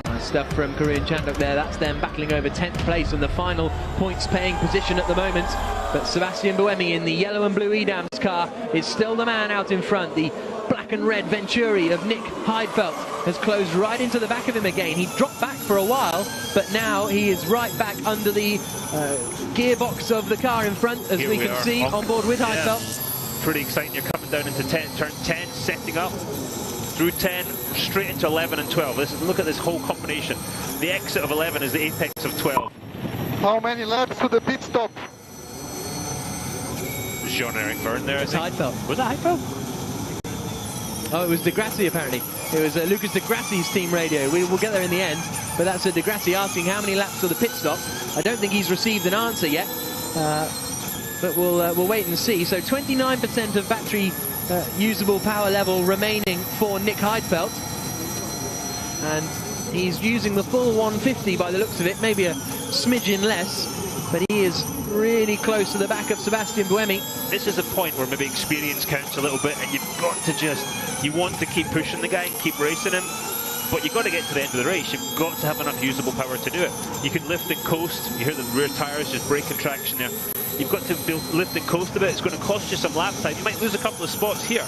Nice stuff from Karun Chandok there. That's them battling over 10th place in the final points-paying position at the moment. But Sebastian Buemi in the yellow and blue Edam's car is still the man out in front. The black and red Venturi of Nick Heidfeld has closed right into the back of him again. He dropped back for a while, but now he is right back under the gearbox of the car in front, as we can see on board with Heidfeld. Pretty exciting. You're coming down into 10, turn 10, setting up through 10, straight into 11 and 12. Look at this whole combination. The exit of 11 is the apex of 12. How many laps to the pit stop? Jean-Eric Verne there, I think. Heidfeld. Was it Heidfeld? Oh, it was De Grassi apparently. It was Lucas De Grassi's team radio. We'll get there in the end, but that's De Grassi asking how many laps to the pit stop. I don't think he's received an answer yet, but we'll wait and see. So 29% of battery usable power level remaining for Nick Heidfeld, and he's using the full 150 by the looks of it, maybe a smidgen less, but he is really close to the back of Sebastian Buemi. This is a point where maybe experience counts a little bit, and you've got to you want to keep pushing the guy and keep racing him, but you've got to get to the end of the race. You've got to have enough usable power to do it. You can lift and coast. You hear the rear tyres just breaking traction there. You've got to lift and coast a bit. It's going to cost you some lap time. You might lose a couple of spots here,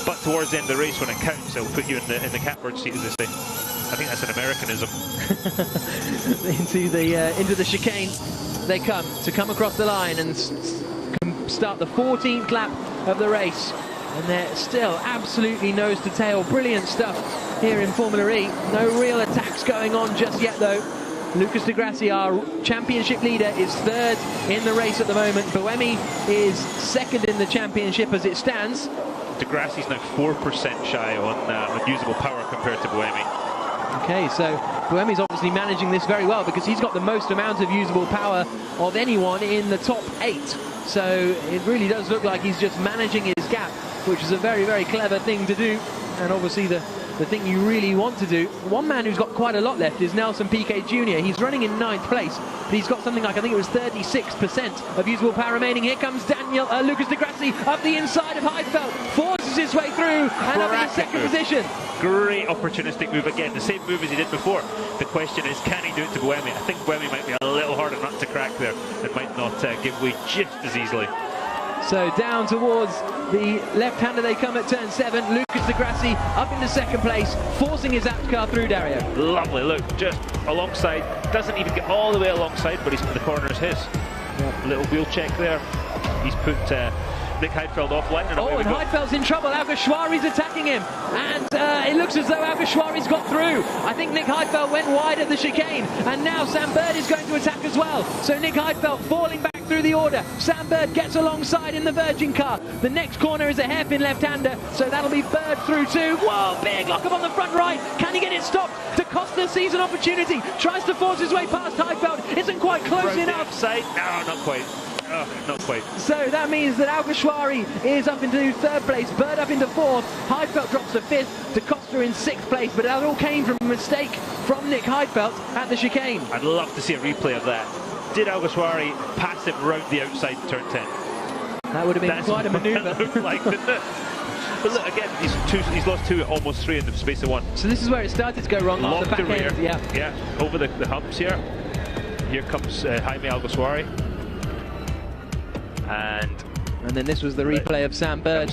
but towards the end of the race, when it counts, it'll put you in the catbird seat, as they say. I think that's an Americanism. into the chicane they come across the line and start the 14th lap of the race, and they're still absolutely nose to tail. Brilliant stuff here in Formula E. No real attacks going on just yet though. Lucas De Grassi, our championship leader, is third in the race at the moment. Buemi is second in the championship as it stands. De Grassi's now 4% shy on usable power compared to Buemi. Okay, so Buemi's obviously managing this very well because he's got the most amount of usable power of anyone in the top 8. So it really does look like he's just managing his gap, which is a very, very clever thing to do. And obviously the thing you really want to do. One man who's got quite a lot left is Nelson Piquet Jr. He's running in 9th place, but he's got something like, I think it was 36% of usable power remaining. Here comes Lucas De Grassi up the inside of Heidfeld, forces his way through and up in the second position. Great opportunistic move again, the same move as he did before. The question is, can he do it to Buemi? I think Buemi might be a little harder nut to crack there and might not give way just as easily. So down towards the left-hander they come at turn 7. Lucas De Grassi up into second place, forcing his apt car through, Dario. Lovely, look, just alongside, doesn't even get all the way alongside, but he's in the corner is his. Yep. Little wheel check there. He's put Nick Heidfeld offline. And Heidfeld's in trouble. Alguersuari's attacking him, and it looks as though Alguersuari's got through. I think Nick Heidfeld went wide at the chicane, and now Sam Bird is going to attack as well. So Nick Heidfeld falling back through the order. Sam Bird gets alongside in the Virgin car. The next corner is a hairpin left-hander, so that'll be Bird through too. Whoa, big lock-up on the front right. Can he get it stopped? De Costa sees an opportunity, tries to force his way past Heidfeld. Isn't quite close enough. Offside? No, not quite. Oh, not quite. So that means that Alguersuari is up into 3rd place, Bird up into 4th, Heidfeld drops to 5th, De Costa in 6th place, but that all came from a mistake from Nick Heidfeld at the chicane. I'd love to see a replay of that. Did Alguersuari pass him round the outside turn 10? That would have been quite a manoeuvre. Looked like, didn't it? But look, again, he's lost 2, almost 3 in the space of 1. So this is where it started to go wrong on the back end. Yeah, over the humps here. Here comes Jaime Alguersuari. And then this was the replay of Sam Bird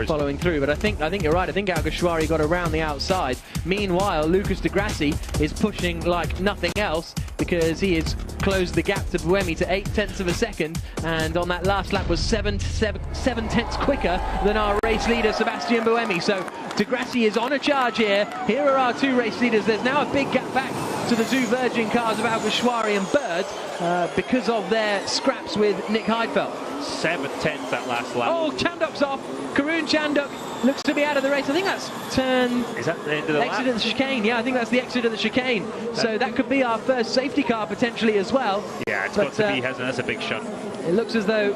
following through. But I think you're right. I think Alguersuari got around the outside. Meanwhile, Lucas De Grassi is pushing like nothing else because he has closed the gap to Buemi to 0.8 of a second. And on that last lap was 7 tenths quicker than our race leader, Sebastian Buemi. So De Grassi is on a charge here. Here are our 2 race leaders. There's now a big gap back to the 2 Virgin cars of Alguersuari and Bird because of their scraps with Nick Heidfeld. 7 tenths that last lap. Oh, Chandok's off. Karun Chandok looks to be out of the race. I think that's turn... Is that the end of the exit lap? of the chicane. Yeah, I think that's the exit of the chicane. So that could be our first safety car potentially as well. Yeah, it's got to be, hasn't it? That's a big shunt. It looks as though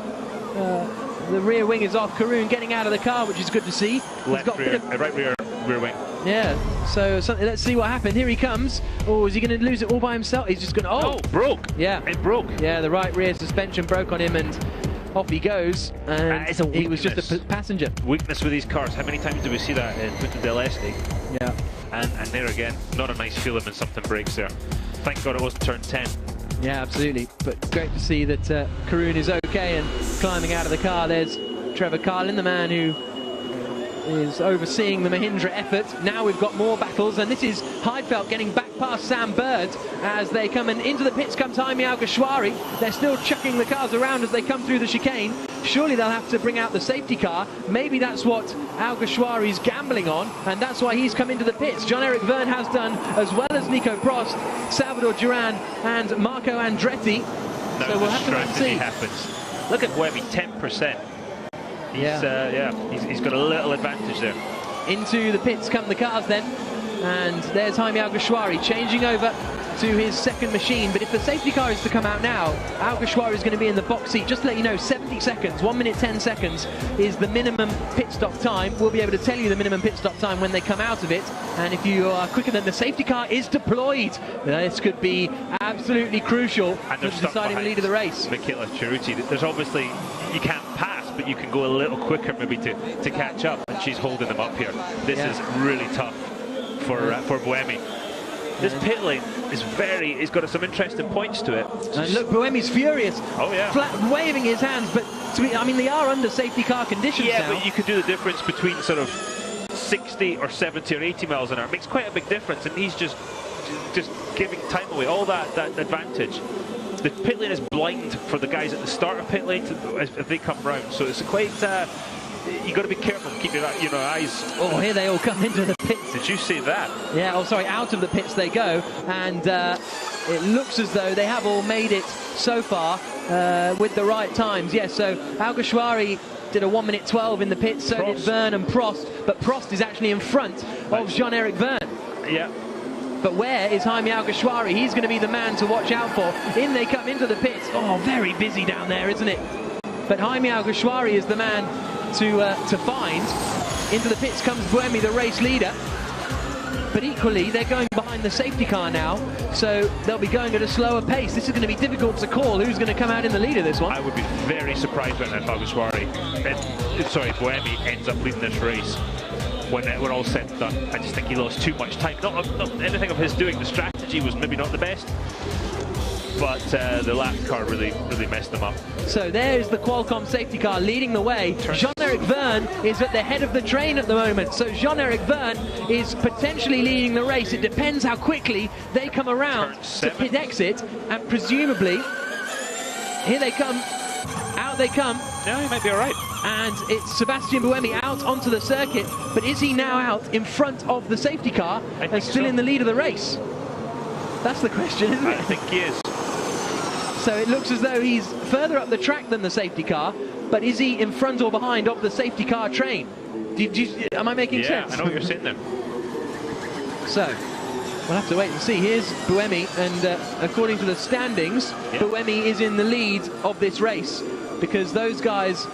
the rear wing is off. Karun getting out of the car, which is good to see. Left rear, right rear wing. Yeah, so let's see what happened. Here he comes. Oh, is he going to lose it all by himself? He's just going to... Oh, broke. Yeah. It broke. Yeah, the right rear suspension broke on him and off he goes. And it's a he was just a passenger. Weakness with these cars. How many times do we see that in Punta del Este? Yeah. And there again, not a nice feeling when something breaks there. Thank God it wasn't turn 10. Yeah, absolutely. But great to see that Karun is okay and climbing out of the car. There's Trevor Carlin, the man who is overseeing the Mahindra effort. Now we've got more battles, and this is Heidfeld getting back past Sam Bird as they come into the pits comes Jaime Alguersuari. They're still chucking the cars around as they come through the chicane. Surely they'll have to bring out the safety car. Maybe that's what Alguersuari's gambling on, and that's why he's come into the pits. Jean-Eric Vergne has done, as well as Nico Prost, Salvador Duran and Marco Andretti. Now So we'll have to wait and see. Happens. Look at Buemi, 10%. He's got a little advantage there. Into the pits come the cars then, and there's Jaime Alguersuari changing over to his second machine. But if the safety car is to come out now, Alguersuari is going to be in the box seat. Just to let you know, 70 seconds, 1 minute 10 seconds is the minimum pit stop time. We'll be able to tell you the minimum pit stop time when they come out of it, and if you are quicker than the safety car is deployed, this could be absolutely crucial And for they're stuck deciding the behind lead of the race. Michele Ceruti. There's obviously, you can't pass, but you can go a little quicker maybe to catch up, and she's holding them up here. This is really tough for Buemi. This pit lane is it's got some interesting points to it. And look, Buemi's furious. Oh yeah. Flat, waving his hands, but I mean, they are under safety car conditions now. But you could do the difference between sort of 60 or 70 or 80 miles an hour. It makes quite a big difference, and he's just giving time away, all that advantage. The pit lane is blind for the guys at the start of pit lane if they come round, so it's quite... you got to be careful, keep your eyes... Oh, here they all come into the pits. Did you see that? Yeah, oh sorry, out of the pits they go, and it looks as though they have all made it so far with the right times. Yes, so Alguersuari did a 1 minute 12 in the pits, so did Vergne and Prost, but Prost is actually in front of Jean-Eric Vergne. Yeah. But where is Jaime Alguersuari? He's going to be the man to watch out for. In they come into the pits. Oh, very busy down there, isn't it? But Jaime Alguersuari is the man to find. Into the pits comes Buemi, the race leader. But equally, they're going behind the safety car now, so they'll be going at a slower pace. This is going to be difficult to call who's going to come out in the lead of this one. I would be very surprised when Alguersuari, Buemi ends up leading this race. When we're all said and done, I just think he lost too much time. Not anything of his doing. The strategy was maybe not the best, but the lap car really messed them up. So there's the Qualcomm safety car leading the way. Jean-Eric Vergne is at the head of the train at the moment, so Jean-Eric Vergne is potentially leading the race. It depends how quickly they come around to pit exit, and presumably here they come. Out they come. Yeah, he might be all right. And it's Sebastian Buemi out onto the circuit, but is he now out in front of the safety car and still in the lead of the race? That's the question, isn't it? I think he is. So it looks as though he's further up the track than the safety car, but is he in front or behind of the safety car train? Am I making sense? Yeah, I know what you're saying there. So we'll have to wait and see. Here's Buemi, and according to the standings, Buemi is in the lead of this race, because those guys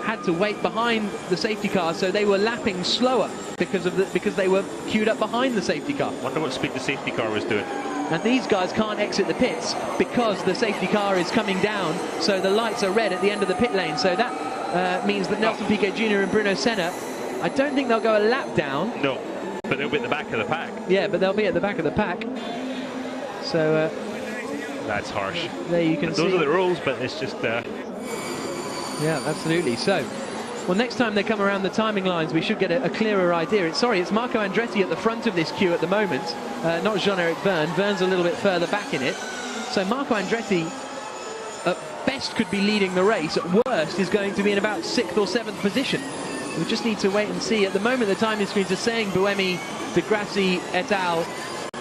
had to wait behind the safety car, so they were lapping slower because they were queued up behind the safety car. Wonder what speed the safety car was doing. And these guys can't exit the pits because the safety car is coming down, so the lights are red at the end of the pit lane. So that means that Nelson Piquet Jr. and Bruno Senna, I don't think they'll go a lap down. No, but they'll be at the back of the pack. Yeah, but they'll be at the back of the pack. So that's harsh. There you can see. Those are the rules, but it's just... Yeah, absolutely. So, well, next time they come around the timing lines, we should get a clearer idea. It's Marco Andretti at the front of this queue at the moment, not Jean-Eric Vergne. Vergne's a little bit further back in it. So Marco Andretti, at best, could be leading the race. At worst, is going to be in about 6th or 7th position. We just need to wait and see. At the moment, the timing screens are saying Buemi, De Grassi, et al.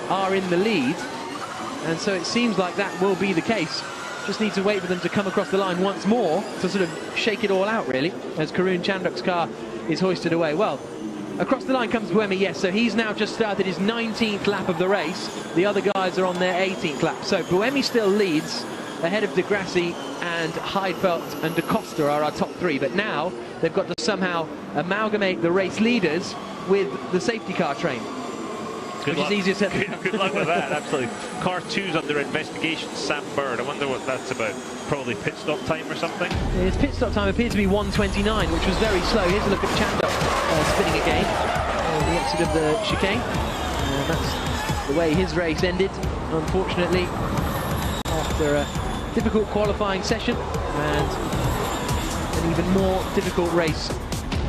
Are in the lead. And so it seems like that will be the case. Just need to wait for them to come across the line once more to sort of shake it all out, really, as Karun Chandhok's car is hoisted away. Well, across the line comes Buemi, yes, so he's now just started his 19th lap of the race. The other guys are on their 18th lap. So Buemi still leads ahead of De Grassi and Heidfeld and De Costa are our top 3, but now they've got to somehow amalgamate the race leaders with the safety car train. Good luck. Is easier said. Good luck with that, absolutely. Car 2's under investigation, Sam Bird. I wonder what that's about. Probably pit stop time or something? His pit stop time appeared to be 1:29, which was very slow. Here's a look at Chandok spinning again on the exit of the chicane. That's the way his race ended, unfortunately, after a difficult qualifying session and an even more difficult race.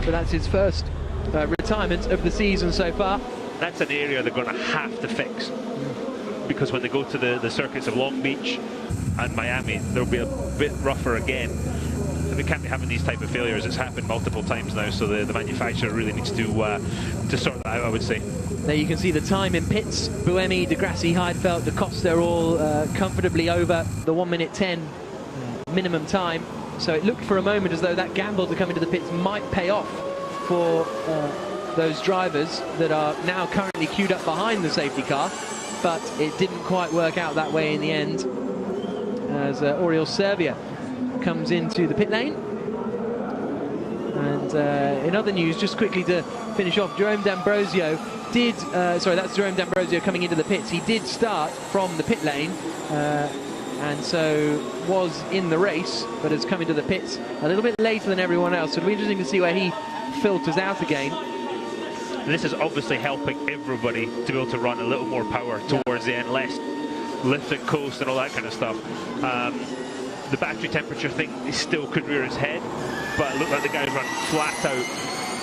But that's his first retirement of the season so far. That's an area they're going to have to fix, because when they go to the circuits of Long Beach and Miami, they'll be a bit rougher again. And we can't be having these type of failures. It's happened multiple times now, so the manufacturer really needs to sort that out, I would say. There you can see the time in pits. Buemi, De Grassi, Heidfeld, De Costa all comfortably over the 1:10 minimum time. So it looked for a moment as though that gamble to come into the pits might pay off for those drivers that are now currently queued up behind the safety car, but it didn't quite work out that way in the end, as Oriol Servia comes into the pit lane. And in other news, just quickly to finish off, Jerome D'Ambrosio did, sorry, that's Jerome D'Ambrosio coming into the pits. He did start from the pit lane, and so was in the race, but has come into the pits a little bit later than everyone else. So it'll be interesting to see where he filters out again. This is obviously helping everybody to be able to run a little more power towards the end, less lift and coast and all that kind of stuff. The battery temperature thing still could rear its head, but it looked like the guys run flat out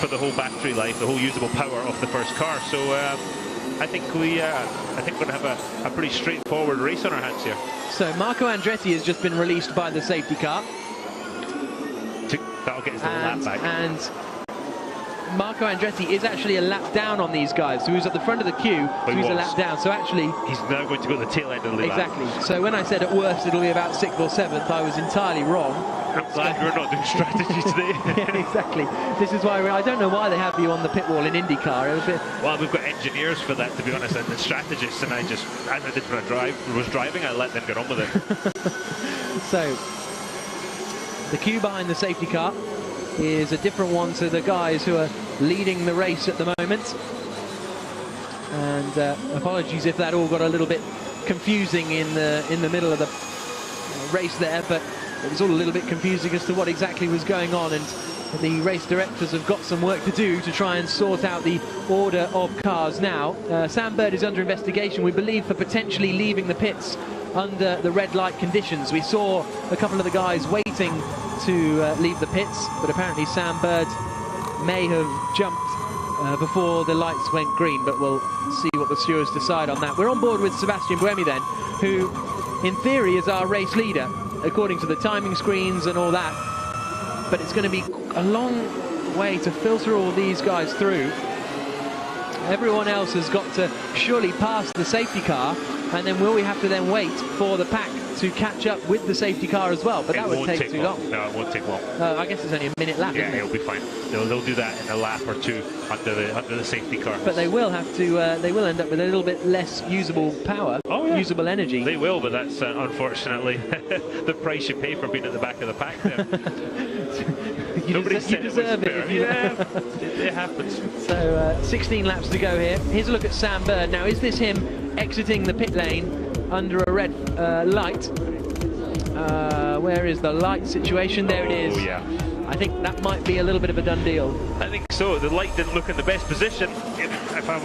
for the whole battery life, the whole usable power of the first car. So I think we're going to have a pretty straightforward race on our hands here. So Marco Andretti has just been released by the safety car. That'll get us the lap back. And Marco Andretti is actually a lap down on these guys, so he's at the front of the queue, so he's a lap down. So actually, he's now going to go to the tail end of the lap. Exactly. So when I said at worst it'll be about 6th or 7th, I was entirely wrong. I'm glad we're not doing strategy today. Yeah, exactly. This is why I don't know why they have you on the pit wall in IndyCar. It was a bit... Well, we've got engineers for that, to be honest, and the strategists, and I just, as I did when I was driving, I let them get on with it. So the queue behind the safety car is a different one to the guys who are leading the race at the moment. And apologies if that all got a little bit confusing in the middle of the race there, but it was all a little bit confusing as to what exactly was going on, and the race directors have got some work to do to try and sort out the order of cars now. Sam Bird is under investigation, we believe, for potentially leaving the pits under the red light conditions. We saw a couple of the guys waiting to leave the pits, but apparently Sam Bird may have jumped before the lights went green, but we'll see what the stewards decide on that. We're on board with Sebastian Buemi then, who in theory is our race leader according to the timing screens and all that, but it's going to be a long way to filter all these guys through. Everyone else has got to surely pass the safety car, and then will we have to then wait for the pack to catch up with the safety car as well? But that would take too long. No, it won't take long. I guess it's only a minute lap. Yeah, isn't it? it'll be fine. They'll do that in a lap or two under the safety car. But they will have to. They will end up with a little bit less usable power, usable energy. They will, but that's unfortunately the price you pay for being at the back of the pack there. You deserve it. Yeah, it happens. So 16 laps to go here. Here's a look at Sam Bird. Now, is this him exiting the pit lane under a red light? Where is the light situation? There it is. Oh, yeah. I think that might be a little bit of a done deal. I think so. The light didn't look in the best position. If I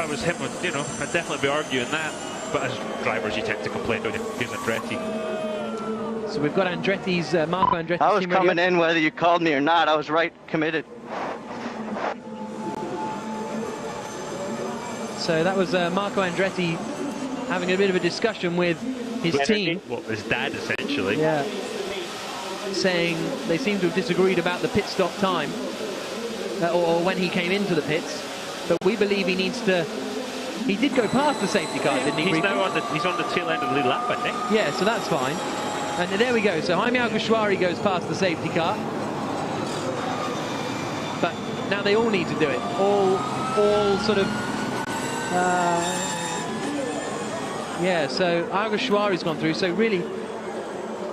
was him, you know, I'd definitely be arguing that. But as drivers, you tend to complain, don't you? Here's Andretti. So we've got Andretti's, Marco Andretti's I was team coming radio. in whether you called me or not. I was right committed. So that was Marco Andretti having a bit of a discussion with his team. Well, his dad, essentially. Yeah. Saying they seem to have disagreed about the pit stop time, or when he came into the pits. But we believe he needs to... He did go past the safety car, didn't he? He's now on the tail end of the lead lap, I think. Yeah, so that's fine. And there we go. So Jaime Alguersuari goes past the safety car. But now they all need to do it. All sort of... yeah, so Alguersuari's gone through. So really,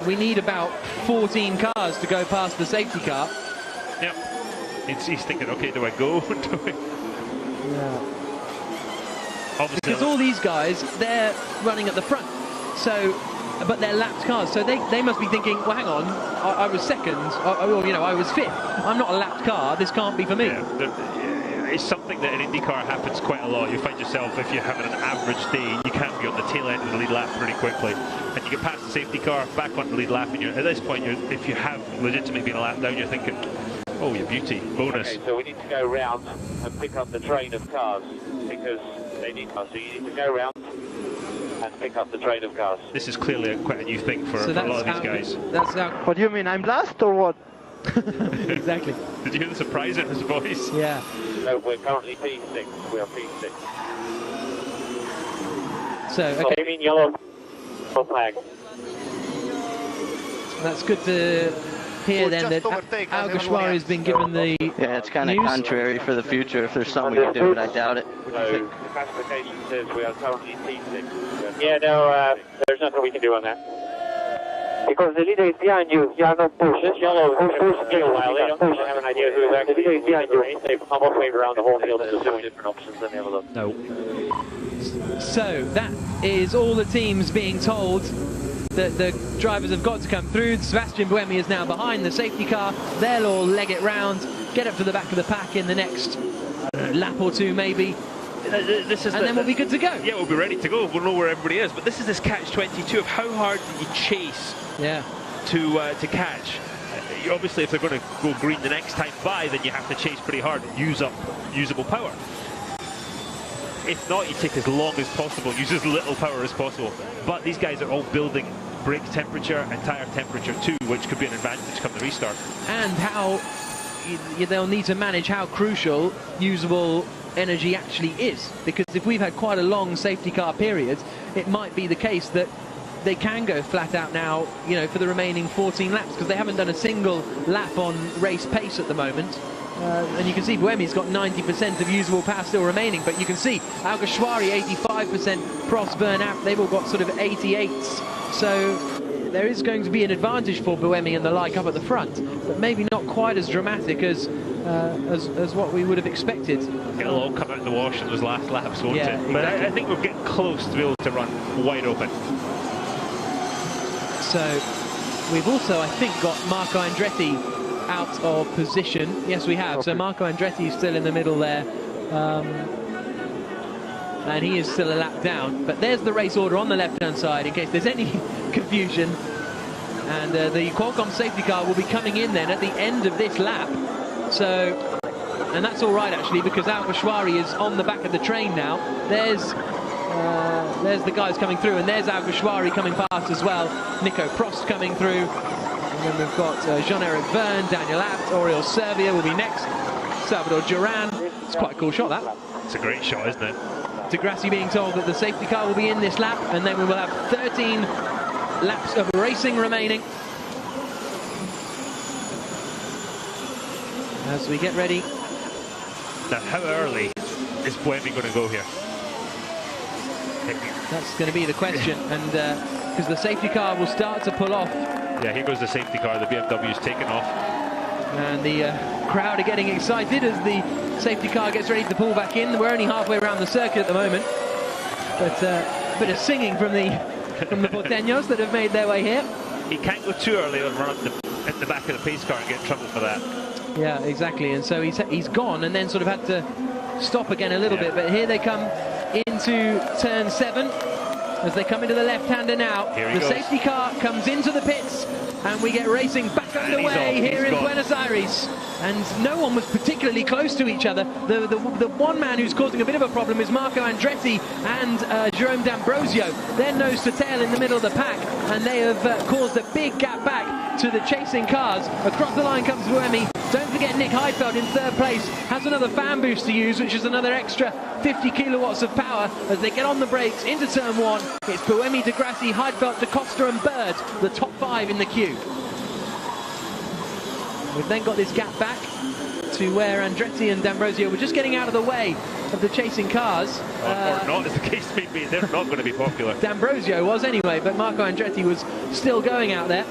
we need about 14 cars to go past the safety car. Yeah. He's thinking, okay, do I go? Yeah. Obviously, because all these guys, they're running at the front, so, but they're lapped cars, so they must be thinking, well, hang on, I was second, or you know, I was fifth. I'm not a lapped car. This can't be for me. Yeah, it's something that in IndyCar happens quite a lot. You find yourself, if you're having an average day, you can't be on the tail end of the lead lap pretty quickly, and you get past the safety car, back on the lead lap, and at this point, if you have legitimately been a lap down, you're thinking, oh, you beauty, bonus. Okay, so we need to go round and pick up the train of cars because they need cars. So you need to go round and pick up the train of cars. This is clearly quite a new thing for a lot of these guys. That's how. What do you mean? I'm last or what? Exactly. Did you hear the surprise in his voice? Yeah. No, we're currently P6. We are P6. So, okay. Flaming yellow flag. That's good to hear then that Alguersuari has been given the Yeah, it's kind of news. contrary for the future. If there's something we can do, but I doubt it. So the classification says we are currently P6. Yeah, no, there's nothing we can do on that. Because the leader is behind you. You are not pushed. Yellow, push a while. They don't have an idea who is actually the leader is behind you. They've almost waved around the whole field and there's two different options. Let me have a look. No. So that is all the teams being told that the drivers have got to come through. Sebastian Buemi is now behind the safety car. They'll all leg it round, get up to the back of the pack in the next lap or two maybe. Then we'll be good to go. Yeah, we'll be ready to go. We'll know where everybody is. But this is this catch-22 of how hard do you chase to catch. Obviously, if they're going to go green the next time by, then you have to chase pretty hard and use up usable power. If not, you take as long as possible, use as little power as possible. But these guys are all building brake temperature and tyre temperature too, which could be an advantage come the restart. And how they'll need to manage how crucial usable energy actually is, because if we've had quite a long safety car period, it might be the case that they can go flat out now, you know, for the remaining 14 laps, because they haven't done a single lap on race pace at the moment. And you can see Buemi's got 90% of usable power still remaining, but you can see Alguersuari 85%, Prost, Bernat, they've all got sort of 88s. So there is going to be an advantage for Buemi and the like up at the front, but maybe not quite as dramatic as what we would have expected. It'll all come out in the wash in those last laps, won't Yeah, it? But exactly. I think we're getting close to be able to run wide open. So we've also, I think, got Marco Andretti out of position. Yes, we have. So Marco Andretti is still in the middle there. And he is still a lap down. But there's the race order on the left-hand side in case there's any confusion. And the Qualcomm safety car will be coming in then at the end of this lap. So, and that's all right actually, because Alguersuari is on the back of the train now. There's the guys coming through, and there's Alguersuari coming past as well. Nico Prost coming through. And then we've got Jean-Eric Verne, Daniel Abt, Oriol Servia will be next. Salvador Duran. It's quite a cool shot, that. It's a great shot, isn't it? De Grassi being told that the safety car will be in this lap, and then we will have 13 laps of racing remaining. As we get ready. Now, how early is Buemi going to go here? That's going to be the question, and because the safety car will start to pull off. Yeah, here goes the safety car. The BMW's taken off. And the crowd are getting excited as the safety car gets ready to pull back in. We're only halfway around the circuit at the moment. But a bit of singing from the Porteños that have made their way here. He can't go too early and run at the back of the pace car and get in trouble for that. Yeah, exactly. And so he's gone and then sort of had to stop again a little bit. But here they come into turn 7 as they come into the left-hander now. The safety car comes into the pits and we get racing back underway here in Buenos Aires. And no one was particularly close to each other. The one man who's causing a bit of a problem is Marco Andretti and Jerome D'Ambrosio. They're nose to tail in the middle of the pack, and they have caused a big gap back to the chasing cars. Across the line comes Buemi. Don't forget Nick Heidfeld in 3rd place has another fan boost to use, which is another extra 50 kilowatts of power as they get on the brakes into turn 1. It's Buemi, De Grassi, Heidfeld, Da Costa and Bird, the top 5 in the queue. We've then got this gap back to where Andretti and D'Ambrosio were just getting out of the way of the chasing cars. Or not, as the case they're not going to be popular. D'Ambrosio was anyway, but Marco Andretti was still going out there.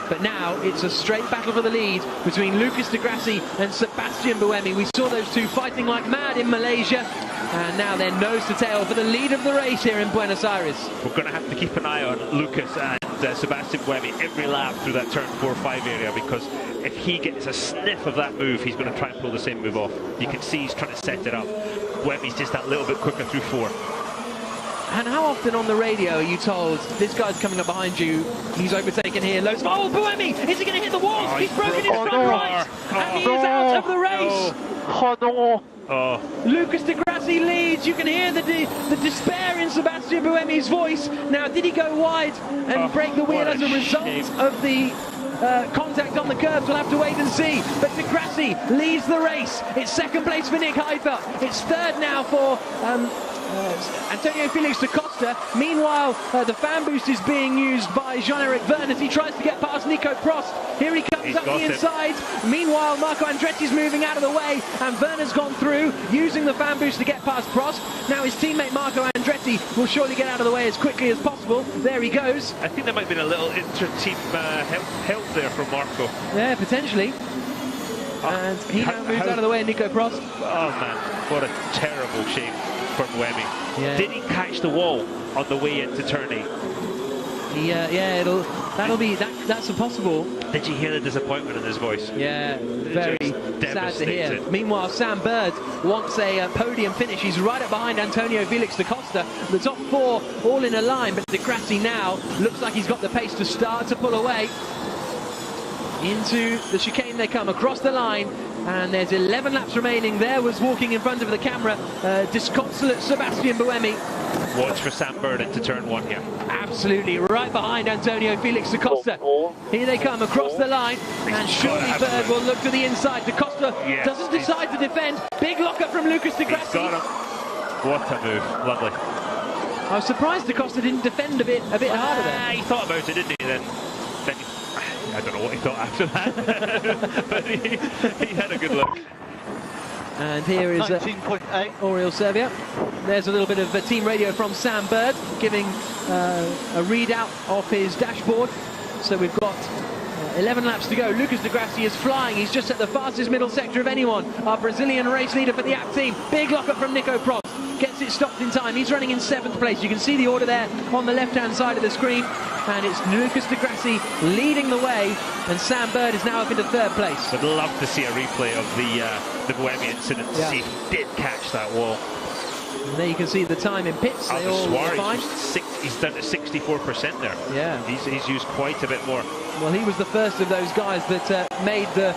But now it's a straight battle for the lead between Lucas Di Grassi and Sebastian Buemi. We saw those two fighting like mad in Malaysia, and now they're nose to tail for the lead of the race here in Buenos Aires. We're going to have to keep an eye on Lucas and Sebastian Buemi every lap through that turn 4-5 area, because if he gets a sniff of that move, he's going to try and pull the same move off. You can see he's trying to set it up. Buemi's just that little bit quicker through 4. And how often on the radio are you told, this guy's coming up behind you, he's overtaken here, loads of... Oh, Buemi! Is he going to hit the walls? He's broken his front right! And he is out of the race! Oh, no! Lucas Di Grassi leads. You can hear the despair in Sebastian Buemi's voice. Now, did he go wide and break the wheel as a result of the contact on the curbs? We'll have to wait and see. But Di Grassi leads the race. It's second place for Nick Heidfeld. It's third now for... Antonio Felix da Costa. Meanwhile, the fan boost is being used by Jean-Eric Verne as he tries to get past Nico Prost. Here he comes up the inside. Meanwhile, Marco Andretti's moving out of the way, and Verne's gone through, using the fan boost to get past Prost. Now his teammate Marco Andretti will surely get out of the way as quickly as possible. There he goes. I think there might have been a little inter-team help there from Marco. Yeah, potentially. And he now moves out of the way of Nico Prost. Oh man, what a terrible shame for Buemi. Yeah. Did he catch the wall on the way into turn 8? Yeah, that's possible. Did you hear the disappointment in his voice? Yeah, very sad to hear. Meanwhile, Sam Bird wants a podium finish. He's right up behind Antonio Felix da Costa. The top 4 all in a line, but Di Grassi now looks like he's got the pace to start to pull away. Into the chicane they come, across the line, and there's 11 laps remaining. There was walking in front of the camera, disconsolate Sebastian Buemi. Watch for Sam Bird into turn 1 here. Absolutely, right behind Antonio Felix da Costa. Here they come across the line, and surely Bird will look to the inside. Da Costa doesn't decide to defend. Big lockup from Lucas Di Grassi. What a move, lovely. I was surprised Da Costa didn't defend a bit harder there. He thought about it, didn't he? Then I don't know what he thought after that, but he had a good look. And here is 19.8 Oriol Servia. There's a little bit of team radio from Sam Bird, giving a readout of his dashboard. So we've got 11 laps to go. Lucas Di Grassi is flying. He's just at the fastest middle sector of anyone. Our Brazilian race leader for the app team. Big lockup from Nico Prost. Gets it stopped in time. He's running in 7th place. You can see the order there on the left-hand side of the screen. And it's Lucas Di Grassi leading the way, and Sam Bird is now up into 3rd place. I'd love to see a replay of the Buemi incident to see if he did catch that wall. And there you can see the time in pits. They all fine. He's down to 64% there. Yeah, he's used quite a bit more. Well, he was the first of those guys that made the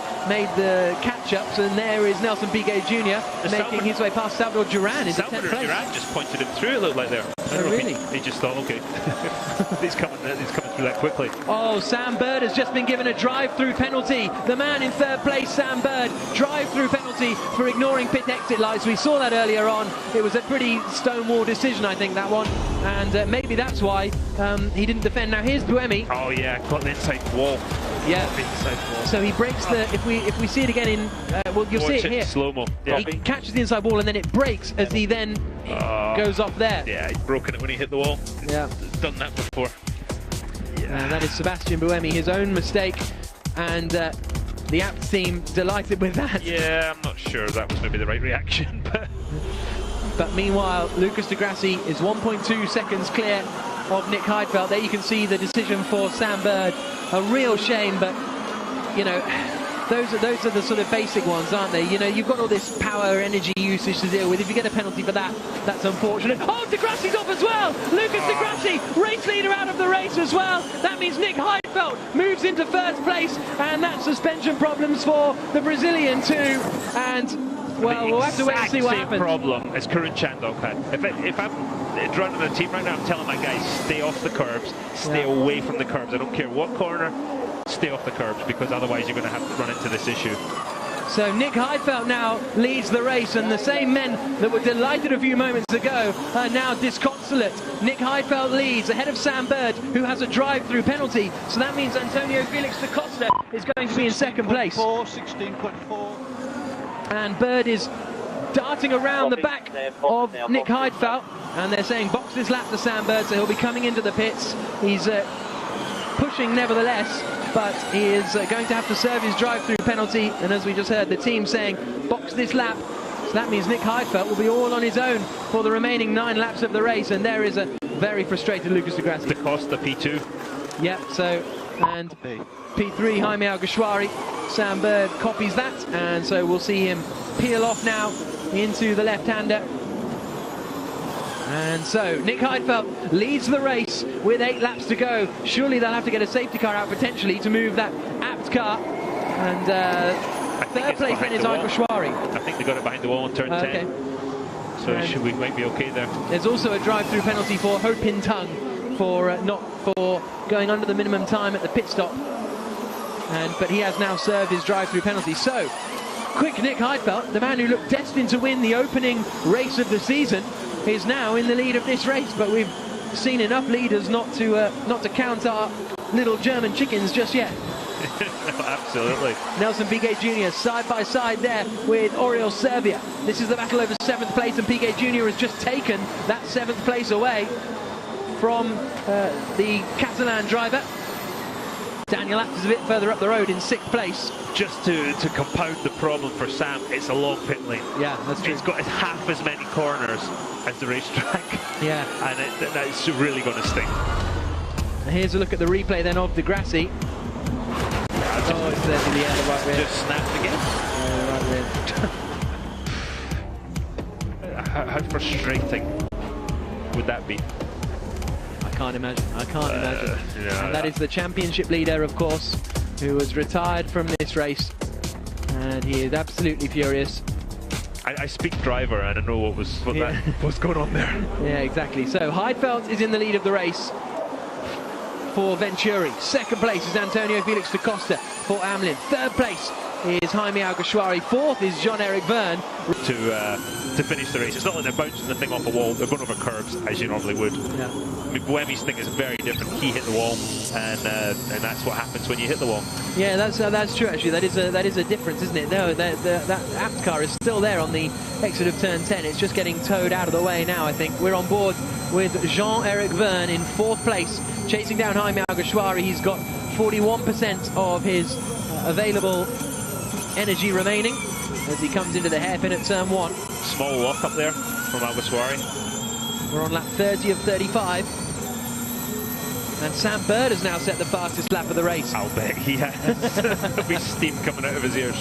catch-ups, and there is Nelson Piquet Jr. making his way past Salvador Duran into 10th place. Duran just pointed him through, it looked like there. Oh, really? He just thought, okay, he's coming through that quickly. Oh, Sam Bird has just been given a drive-through penalty. The man in 3rd place, Sam Bird, drive-through penalty for ignoring pit exit lights. We saw that earlier on. It was a pretty stonewall decision, I think, that one. And maybe that's why he didn't defend. Now here's Buemi. Oh yeah, got the inside wall. Yeah. Inside wall. So he breaks the. If we see it again in, well, you'll see it here. Slow-mo. Yeah. He catches the inside wall and then it breaks as he then goes off there. Yeah, he's broken it when he hit the wall. Yeah. Done that before. Yeah. That is Sebastian Buemi, his own mistake, and the app team delighted with that. Yeah, I'm not sure that was maybe the right reaction, but. But meanwhile, Lucas Di Grassi is 1.2 seconds clear of Nick Heidfeld. There you can see the decision for Sam Bird. A real shame, but, you know, those are the sort of basic ones, aren't they? You know, you've got all this power, energy usage to deal with. If you get a penalty for that, that's unfortunate. Oh, Di Grassi's off as well! Lucas Di Grassi, race leader out of the race as well. That means Nick Heidfeld moves into 1st place, and that's suspension problems for the Brazilian too. And well, we'll have to wait and see what happens. The problem as Karun Chandok had. If I'm running the team right now, I'm telling my guys, stay off the curbs, stay away from the curbs. I don't care what corner, stay off the curbs, because otherwise you're going to have to run into this issue. So Nick Heidfeld now leads the race, and the same men that were delighted a few moments ago are now disconsolate. Nick Heidfeld leads ahead of Sam Bird, who has a drive-through penalty. So that means Antonio Felix da Costa is going to be in 2nd place. 16.4. And Bird is darting around the back of Nick Heidfeld, and they're saying box this lap to Sandberg, so he'll be coming into the pits. He's pushing nevertheless, but he is going to have to serve his drive-through penalty, and as we just heard the team saying box this lap, so that means Nick Heidfeld will be all on his own for the remaining 9 laps of the race, and there is a very frustrated Lucas de Grassi. Da Costa P2. Yep, so, and P3 Jaime Alguersuari. Sandberg copies that, and so we'll see him peel off now into the left-hander. And so Nick Heidfeld leads the race with 8 laps to go. Surely they'll have to get a safety car out potentially to move that apt car. And third place then is Alguersuari. I think they got it behind the wall on turn 10. So we might be okay there. There's also a drive-through penalty for Ho Pin Tung for going under the minimum time at the pit stop. But he has now served his drive-through penalty. So, quick Nick Heidfeld, the man who looked destined to win the opening race of the season, is now in the lead of this race. But we've seen enough leaders not to count our little German chickens just yet. Absolutely. Nelson Piquet Jr. side by side there with Oriol Servia. This is the battle over 7th place, and Piquet Jr. has just taken that 7th place away from the Catalan driver. Daniel Abt is a bit further up the road in 6th place. Just to compound the problem for Sam, it's a long pit lane. Yeah, that's true. It's got half as many corners as the racetrack. Yeah. And that's really going to sting. Here's a look at the replay then of de Grassi. It's there to the end of the right rear. Just snapped again. Right rear. How frustrating would that be? I can't imagine. I can't imagine. Yeah, and that is the championship leader, of course, who was retired from this race, and he is absolutely furious. I speak driver, and I know what's going on there. Yeah, exactly. So Heidfeld is in the lead of the race for Venturi. 2nd place is Antonio Felix da Costa for Amlin. 3rd place is Jaime Alguersuari. 4th is Jean-Eric Verne. To finish the race. It's not like they're bouncing the thing off a wall, they're going over curbs as you normally would. Yeah. I mean, Buemi's thing is very different. He hit the wall, and that's what happens when you hit the wall. Yeah, that's true actually. That is a difference, isn't it? No, that apt car is still there on the exit of turn 10. It's just getting towed out of the way now, I think. We're on board with Jean-Eric Verne in 4th place, chasing down Jaime Alguersuari. He's got 41% of his available energy remaining as he comes into the hairpin at turn 1. Small lock up there from Alguersuari. We're on lap 30 of 35. And Sam Bird has now set the fastest lap of the race. I'll bet he has. There'll be steam coming out of his ears.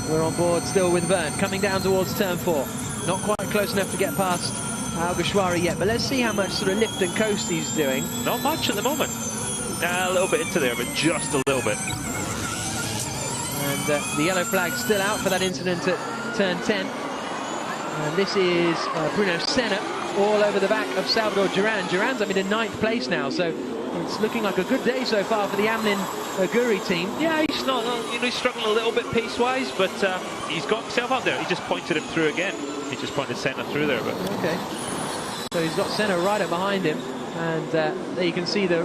We're on board still with Verne, coming down towards turn 4. Not quite close enough to get past Alguersuari yet, but let's see how much sort of lift and coast he's doing. Not much at the moment. A little bit into there, but just a little bit. And the yellow flag still out for that incident at turn 10. And this is Bruno Senna all over the back of Salvador Duran. Duran's in 9th place now, so it's looking like a good day so far for the Amlin Aguri team. Yeah, he's not, he's struggling a little bit pace-wise, but he's got himself up there. He just pointed him through again. He just pointed Senna through there. But okay, so he's got Senna right up behind him, and there you can see the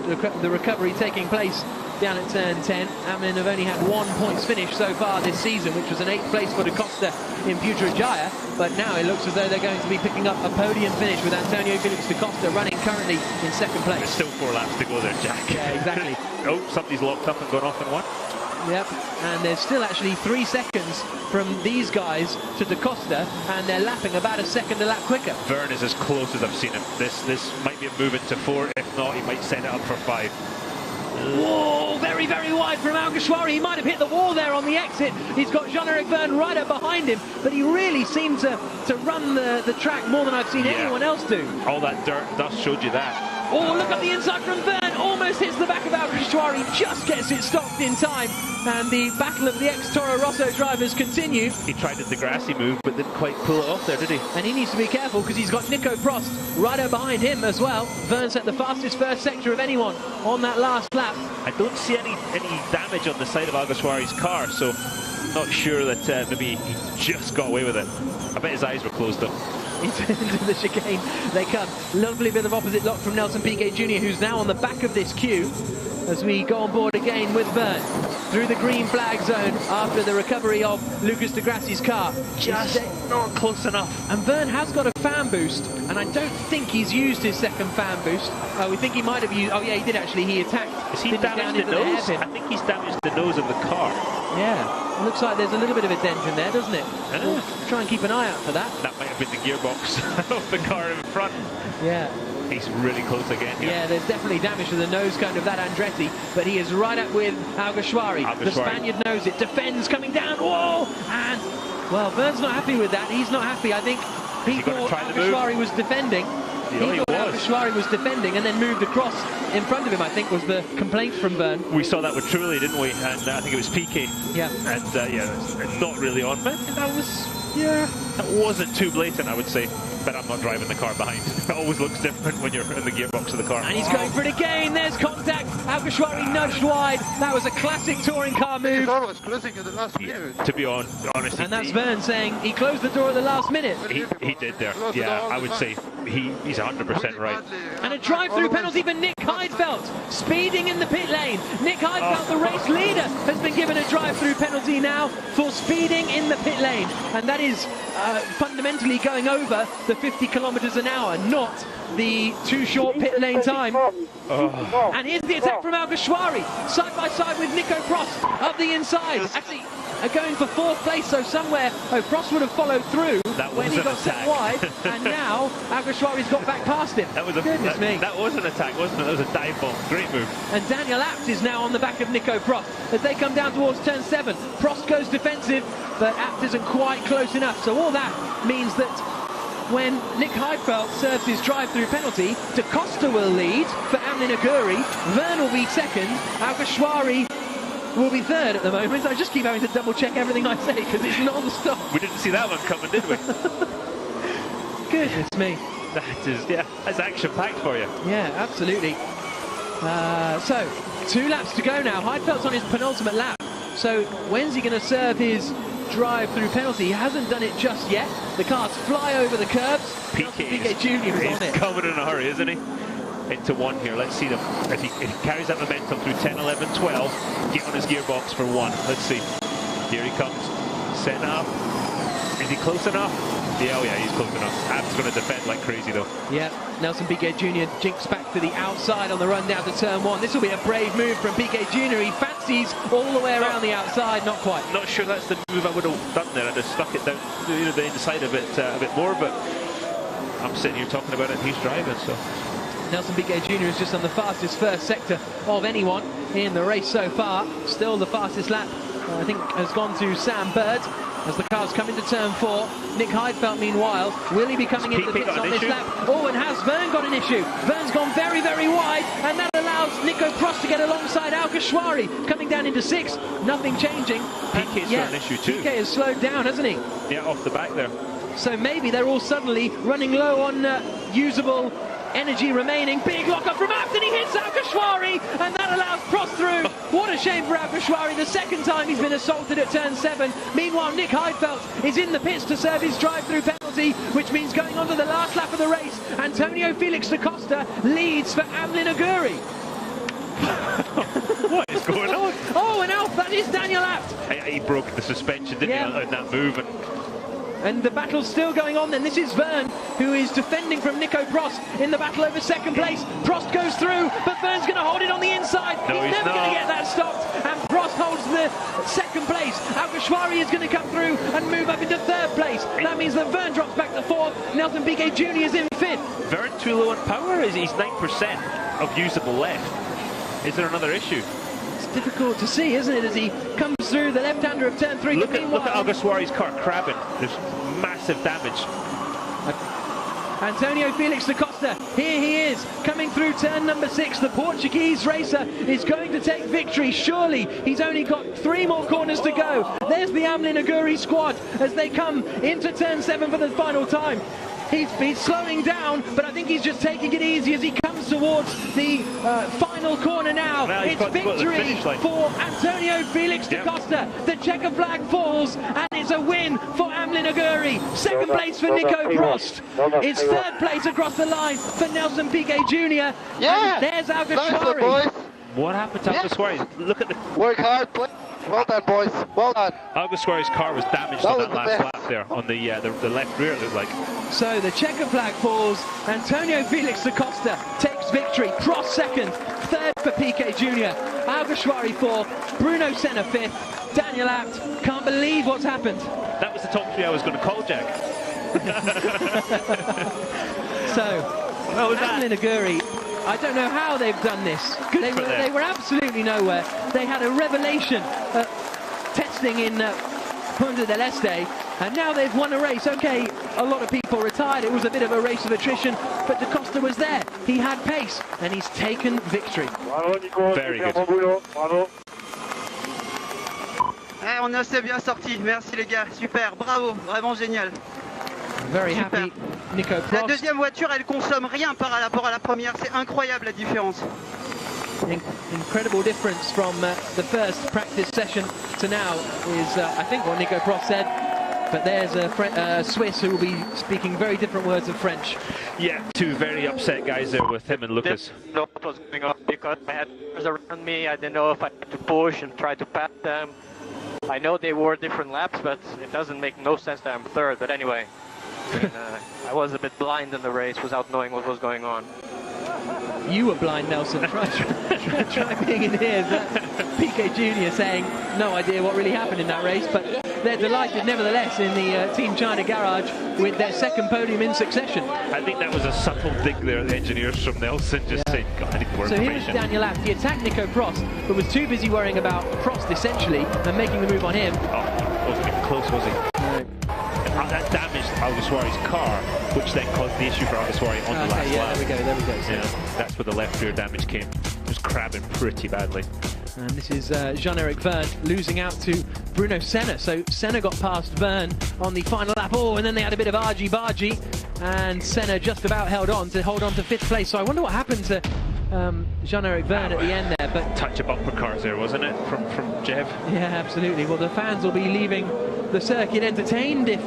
recovery taking place down at turn 10. Amlin have only had 1 points finish so far this season, which was an 8th place for Da Costa in Putrajaya, but now it looks as though they're going to be picking up a podium finish with Antonio Felix da Costa running currently in 2nd place. There's still 4 laps to go there, Jack. Yeah, exactly. Oh, somebody's locked up and gone off in one. Yep, and there's still actually 3 seconds from these guys to Da Costa, and they're lapping about a second a lap quicker. Verne is as close as I've seen him. This might be a move into 4. If not, he might set it up for 5. Whoa, very, very wide from Alguersuari. He might have hit the wall there on the exit. He's got Jean-Eric Verne right up behind him, but he really seemed to run the track more than I've seen anyone else do. All that dirt dust showed you that. Oh, look at the inside from Verne. Almost hits the back of Alguersuari, just gets it stopped in time. And the battle of the ex-Toro Rosso drivers continue. He tried the de Grassi move, but didn't quite pull it off there, did he? And he needs to be careful because he's got Nico Prost right up behind him as well. Verne set the fastest first sector of anyone on that last lap. I don't see any damage on the side of Alguersuari's car, so not sure that maybe he just got away with it. I bet his eyes were closed though. Into the chicane they come. Lovely bit of opposite lock from Nelson Piquet Jr., who's now on the back of this queue as we go on board again with Verne through the green flag zone after the recovery of Lucas de Grassi's car. not close enough. And Verne has got a fan boost, and I don't think he's used his second fan boost. We think he might have used... Oh, yeah, he did actually. He attacked. Has he damaged the nose? I think he's damaged the nose of the car. Yeah, it looks like there's a little bit of a dent in there, doesn't it? We'll try and keep an eye out for that. That might have been the gearbox of the car in front. Yeah. He's really close again. Yeah, there's definitely damage to the nose cone of that Andretti, but he is right up with Alguersuari. The Spaniard knows it, defends, coming down, whoa! And, well, Verne's not happy with that. He's not happy. I think he thought Alguersuari was defending. He thought Alguersuari was defending and then moved across in front of him, I think, was the complaint from Verne. We saw that with Trulli, didn't we? And I think it was Piquet. Yeah. And, yeah, not really on. But that was, yeah, that wasn't too blatant, I would say. But I'm not driving the car behind. It always looks different when you're in the gearbox of the car. And he's going for it again. There's contact. Alguersuari nudged wide. That was a classic touring car move. The door was closing at the last minute. To be honest. And that's Verne saying he closed the door at the last minute. He did there. Yeah, I would say he's 100% right. And a drive-through penalty for Nick Heidfeld. Speeding in the pit lane. Nick Heidfeld, the race leader, has been given a drive-through penalty now for speeding in the pit lane. And that is fundamentally going over the 50 kilometers an hour, not the too short pit lane time. And here's the attack from Alguersuari, side by side with Nico Prost up the inside. Actually, going for fourth place, so somewhere Prost would have followed through when he got set wide, and now Alguersuari's got back past him. That was Goodness me. That was an attack, wasn't it? That was a dive bomb. Great move. And Daniel Abt is now on the back of Nico Prost as they come down towards turn 7. Prost goes defensive, but Abt isn't quite close enough. So all that means that when Nick Heidfeld serves his drive-through penalty, Da Costa will lead for Amlin Aguri, Verne will be second, Alguersuari will be third at the moment. I just keep having to double-check everything I say because it's non-stop. We didn't see that one coming, did we? Goodness me. That is, yeah, that's action-packed for you. Yeah, absolutely. So, 2 laps to go now. Heidfeld's on his penultimate lap. So, when's he going to serve his drive-through penalty? He hasn't done it just yet. The cars fly over the curbs. Piquet Jr. is on it. He's coming in a hurry, isn't he? Into 1 here. Let's see them. If he carries that momentum through 10, 11, 12, get on his gearbox for 1. Let's see. Here he comes. Setting up. Is he close enough? Yeah, oh yeah, he's close enough. Abt's going to defend like crazy though. Yeah, Nelson Piquet Jr. jinks back to the outside on the run down to turn 1. This will be a brave move from Piquet Jr. He fancies all the way around the outside, not quite. Not sure that's the move I would have done there. I'd have stuck it down, the inside of it a bit more, but I'm sitting here talking about it and he's driving, so. Nelson Piquet Jr. is just on the fastest first sector of anyone in the race so far. Still the fastest lap, I think, has gone to Sam Bird as the cars come into turn 4. Nick Heidfeld, meanwhile, will he be coming into the pits on this lap? Oh, and has Verne got an issue? Verne's gone very, very wide, and that allows Nico Prost to get alongside Alguersuari, coming down into 6th. Nothing changing. Piquet's got an issue too. Piquet has slowed down, hasn't he? Yeah, off the back there. So maybe they're all suddenly running low on usable energy remaining. Big lock-up from Abt, and he hits Alguersuari, and that allows Prost through. What a shame for Alguersuari, the second time he's been assaulted at turn 7. Meanwhile, Nick Heidfeld is in the pits to serve his drive-through penalty, which means going on to the last lap of the race. Antonio Felix da Costa leads for Amlin Aguri. What is going on? Oh, and Alf, that is Daniel Abt. He broke the suspension, didn't he, in that move? And the battle's still going on then. This is Verne, who is defending from Nico Prost in the battle over second place. Prost goes through, but Verne's going to hold it on the inside. No, he's never going to get that stopped. And Prost holds the second place. Alguersuari is going to come through and move up into 3rd place. That means that Verne drops back to 4th. Nelson Piquet Jr. is in 5th. Verne too low on power? He's 9% of usable left. Is there another issue? It's difficult to see, isn't it, as he comes through the left-hander of turn 3. Look at Alguersuari's car crabbing. There's massive damage. Antonio Felix da Costa, here he is, coming through turn number 6. The Portuguese racer is going to take victory, surely. He's only got 3 more corners to go. There's the Amlin Aguri squad as they come into turn 7 for the final time. He's slowing down, but I think he's just taking it easy as he comes towards the final corner now. It's victory for Antonio Felix da Costa. The checker flag falls, and it's a win for Amlin Aguri. 2nd place for Nico Prost. It's 3rd place across the line for Nelson Piquet Jr. Yeah, and there's Alguersuari. What happened to Alguersuari? Look at the... Work hard, play. Well done, boys. Well done. Alguersuari's car was damaged on that last lap there, on the left rear, it looked like. So the checker flag falls. Antonio Felix da Costa takes victory. Prost second, third for Piquet Jr. Alguersuari fourth, Bruno Senna fifth, Daniel Abt. Can't believe what's happened. That was the top three I was going to call, Jack. So, Amlin Aguri, I don't know how they've done this. They were absolutely nowhere. They had a revelation testing in Punta del Este, and now they've won a race. Okay, a lot of people retired. It was a bit of a race of attrition, but Da Costa was there. He had pace, and he's taken victory. Very good. On est assez bien sortis. Merci les gars. Super. Bravo. Vraiment génial. Very happy. Nico Prost. La deuxième voiture, elle consomme rien par rapport à la première. C'est incroyable la différence. Incredible difference from the first practice session to now is, I think, what Nico Prost said. But there's a Swiss who will be speaking very different words of French. Yeah, two very upset guys there with him and Lucas. Didn't know what was going on because I had cars around me. I didn't know if I had to push and try to pass them. I know they were different laps, but it doesn't make no sense that I'm third. But anyway, I was a bit blind in the race without knowing what was going on. You were blind, Nelson. Try being in here. Piquet Jr. saying no idea what really happened in that race, but they're delighted nevertheless in the Team China garage with their second podium in succession. I think that was a subtle dig there at the engineers from Nelson, just saying, God, I need more so information. Here's Daniel Abt. He attacked Nico Prost, but was too busy worrying about Prost essentially and making the move on him. Oh, wasn't even close, was he? No. That damaged Alguersuari's car, which then caused the issue for Alguersuari on the last lap. There we go. Yeah, that's where the left rear damage came. It was crabbing pretty badly. And this is Jean-Eric Verne losing out to Bruno Senna. So Senna got past Verne on the final lap. Oh, and then they had a bit of argy-bargy, and Senna just about held on to fifth place. So I wonder what happened to Jean-Eric Verne at the end there. But touch of bumper cars there, wasn't it, from Jev? Yeah, absolutely. Well, the fans will be leaving the circuit entertained, if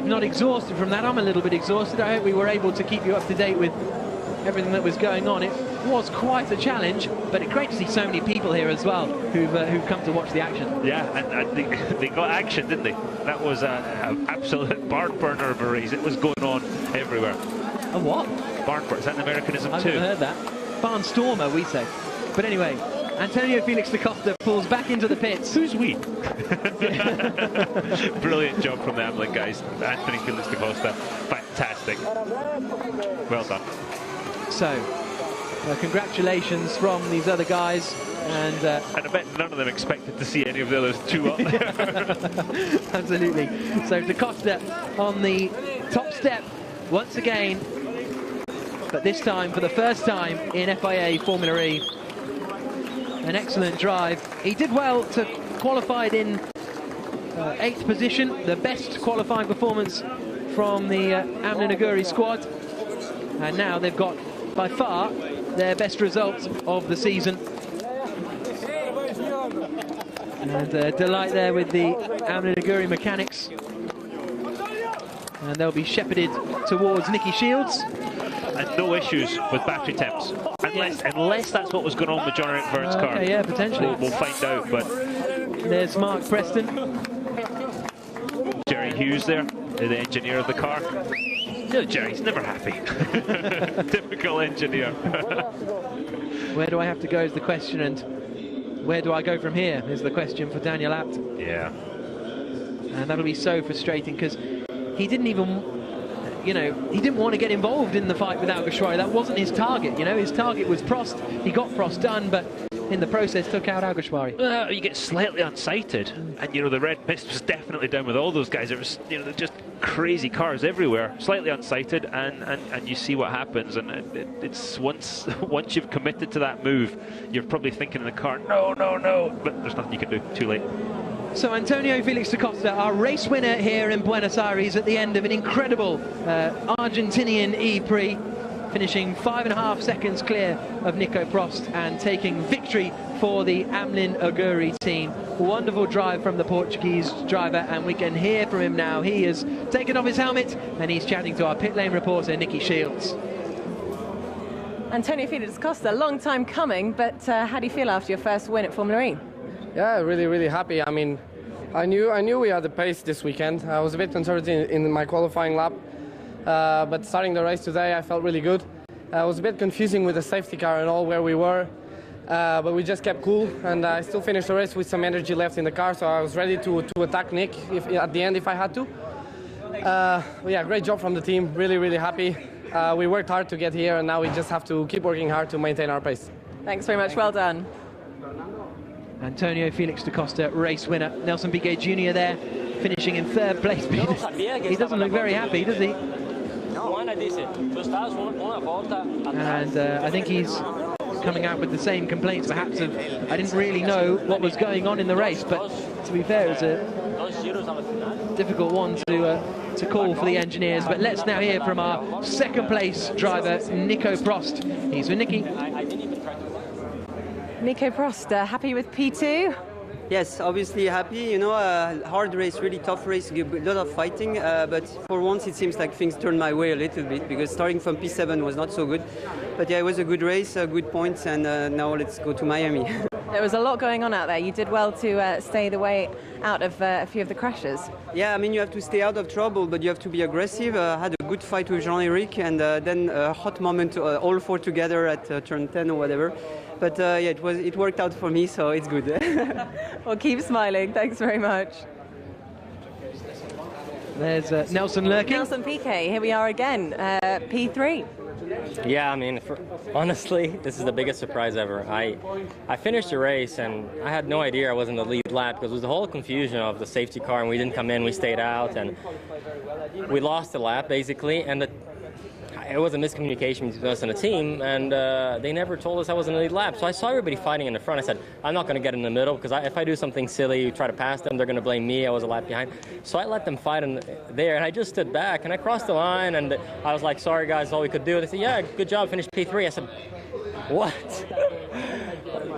not exhausted from that. I'm a little bit exhausted. I hope we were able to keep you up to date with everything that was going on. It was quite a challenge, but it's great to see so many people here as well who've come to watch the action. Yeah, and they got action, didn't they? That was an absolute barn burner of a race. It was going on everywhere. A what? Barn burner. Is that an Americanism I've too? Never heard that. Barnstormer, we say. But anyway, Antonio Felix da Costa pulls back into the pits. Who's we? Brilliant job from the Amlin guys. Anthony Felix da Costa, fantastic. Well done. So, congratulations from these other guys. And I bet none of them expected to see any of the others two up there. Absolutely. So da Costa on the top step once again, but this time for the first time in FIA Formula E. An excellent drive. He did well to qualified in 8th position, the best qualifying performance from the Amlin Aguri squad. And now they've got by far their best results of the season. And delight there with the Amlin Aguri mechanics. And they'll be shepherded towards Nicky Shields. And no issues with battery temps. Unless that's what was going on with Jean-Eric Verne's car. Okay, yeah, potentially. We'll find out, but... There's Mark Preston. Jerry Hughes there, the engineer of the car. No, Jerry's never happy. Typical engineer. Where do I have to go is the question, and where do I go from here is the question for Daniel Abt. Yeah. And that'll be so frustrating because he didn't even, he didn't want to get involved in the fight with Alguersuari. That wasn't his target, His target was Prost. He got Prost done, but in the process took out Alguersuari. You get slightly unsighted, and the red mist was definitely down with all those guys. There was, they're just crazy cars everywhere, slightly unsighted, and you see what happens. And it's once you've committed to that move, you're probably thinking in the car, no, but there's nothing you can do. Too late. So Antonio Felix da Costa, our race winner here in Buenos Aires at the end of an incredible Argentinian E-Prix, finishing 5.5 seconds clear of Nico Prost and taking victory for the Amlin Aguri team. Wonderful drive from the Portuguese driver, and we can hear from him now. He has taken off his helmet and he's chatting to our pit lane reporter, Nicky Shields. Antonio Felix da Costa, long time coming, but how do you feel after your first win at Formula E? Yeah, really happy. I mean, I knew we had the pace this weekend. I was a bit conservative in my qualifying lap, but starting the race today, I felt really good. It was a bit confusing with the safety car and all where we were, but we just kept cool, and I still finished the race with some energy left in the car, so I was ready to attack Nick at the end if I had to. Yeah, great job from the team. Really happy. We worked hard to get here, and now we just have to keep working hard to maintain our pace. Thanks very much. Well done. Antonio Felix da Costa, race winner. Nelson Piquet Jr. there, finishing in third place. He doesn't look very happy, does he? And I think he's coming out with the same complaints, perhaps of, I didn't really know what was going on in the race, but to be fair, it was a difficult one to call for the engineers. But let's now hear from our second place driver, Nico Prost. He's with Nicky. Nico Prost, happy with P2? Yes, obviously happy. You know, hard race, really tough race, a lot of fighting. But for once, it seems like things turned my way a little bit, because starting from P7 was not so good. But yeah, it was a good race, good points, and now let's go to Miami. There was a lot going on out there. You did well to stay the way out of a few of the crashes. Yeah, I mean, you have to stay out of trouble, but you have to be aggressive. I had a good fight with Jean-Éric, and then a hot moment, all four together at turn 10 or whatever. But yeah, it worked out for me, so it's good. Well, keep smiling. Thanks very much. There's Nelson lurking. Nelson Piquet, here we are again, P3. Yeah, I mean, honestly, this is the biggest surprise ever. I finished the race, and I had no idea I was in the lead lap, because it was the whole confusion of the safety car, and we didn't come in, we stayed out, and we lost the lap, basically, and it was a miscommunication between us and the team, and they never told us I was in the lead lap. So I saw everybody fighting in the front. I said, I'm not going to get in the middle, because if I do something silly, try to pass them, they're going to blame me. I was a lap behind. So I let them fight there, and I just stood back, and I crossed the line, and I was like, sorry, guys, that's all we could do. They said, yeah, good job, finished P3. I said, what?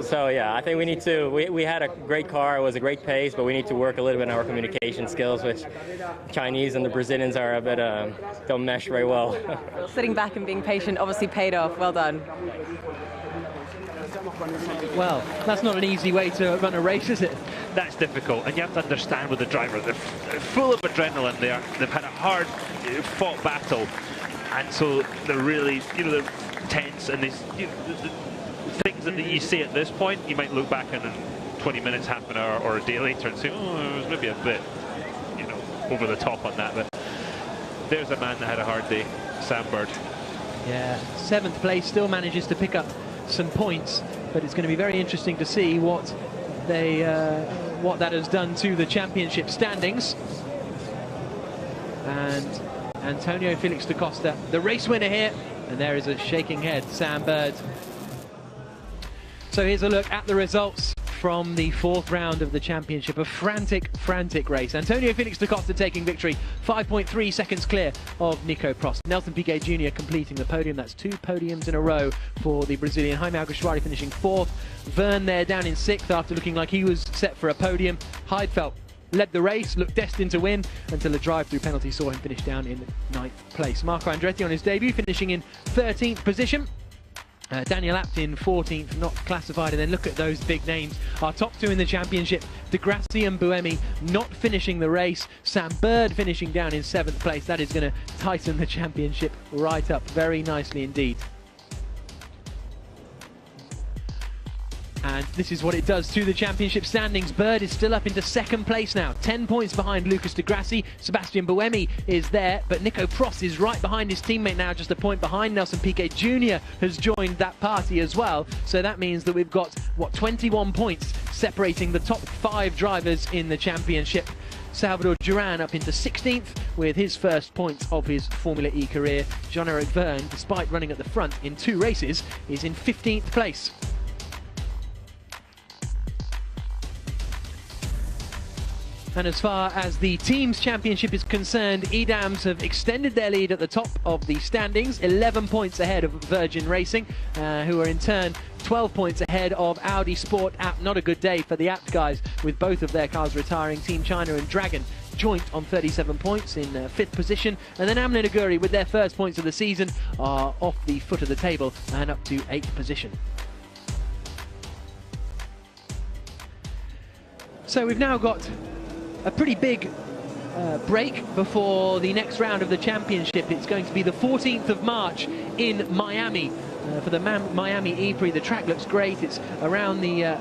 So yeah, I think we need to, we had a great car, it was a great pace, but we need to work a little bit on our communication skills, which Chinese and the Brazilians are a bit, don't mesh very well. Sitting back and being patient obviously paid off. Well done. Well, that's not an easy way to run a race, is it? That's difficult, and you have to understand with the driver, they're full of adrenaline. They've had a hard fought battle, and so they're really, they're tense, and the things that you see at this point, you might look back in 20 minutes, half an hour, or a day later and say, oh, it was maybe a bit, over the top on that. But there's a man that had a hard day, Sam Bird. Yeah, 7th place, still manages to pick up some points, but it's going to be very interesting to see what that has done to the championship standings. And Antonio Felix da Costa, the race winner here, and there is a shaking head, Sam Bird. So here's a look at the results from the 4th round of the championship. A frantic race. Antonio Felix da Costa taking victory, 5.3 seconds clear of Nico Prost. Nelson Piquet Jr. completing the podium. That's 2 podiums in a row for the Brazilian. Jaime Alguersuari finishing 4th. Verne there down in 6th after looking like he was set for a podium. Heidfeld led the race, looked destined to win until a drive-through penalty saw him finish down in 9th place. Marco Andretti on his debut finishing in 13th position. Daniel Abt in 14th, not classified, and then look at those big names. Our top 2 in the championship, De Grassi and Buemi not finishing the race. Sam Bird finishing down in 7th place. That is going to tighten the championship right up very nicely indeed. And this is what it does to the championship standings. Bird is still up into 2nd place now, 10 points behind Lucas de Grassi. Sebastian Buemi is there, but Nico Prost is right behind his teammate now, just a point behind. Nelson Piquet Jr. has joined that party as well. So that means that we've got, 21 points separating the top 5 drivers in the championship. Salvador Duran up into 16th with his first points of his Formula E career. Jean-Éric Vergne, despite running at the front in 2 races, is in 15th place. And as far as the team's championship is concerned, EDAMS have extended their lead at the top of the standings, 11 points ahead of Virgin Racing, who are in turn 12 points ahead of Audi Sport Abt. Not a good day for the Abt guys, with both of their cars retiring. Team China and Dragon joint on 37 points in 5th position, and then Amlin Aguri with their first points of the season are off the foot of the table and up to 8th position. So we've now got a pretty big break before the next round of the championship. It's going to be the 14th of March in Miami for the Miami E-Prix. The track looks great. It's around the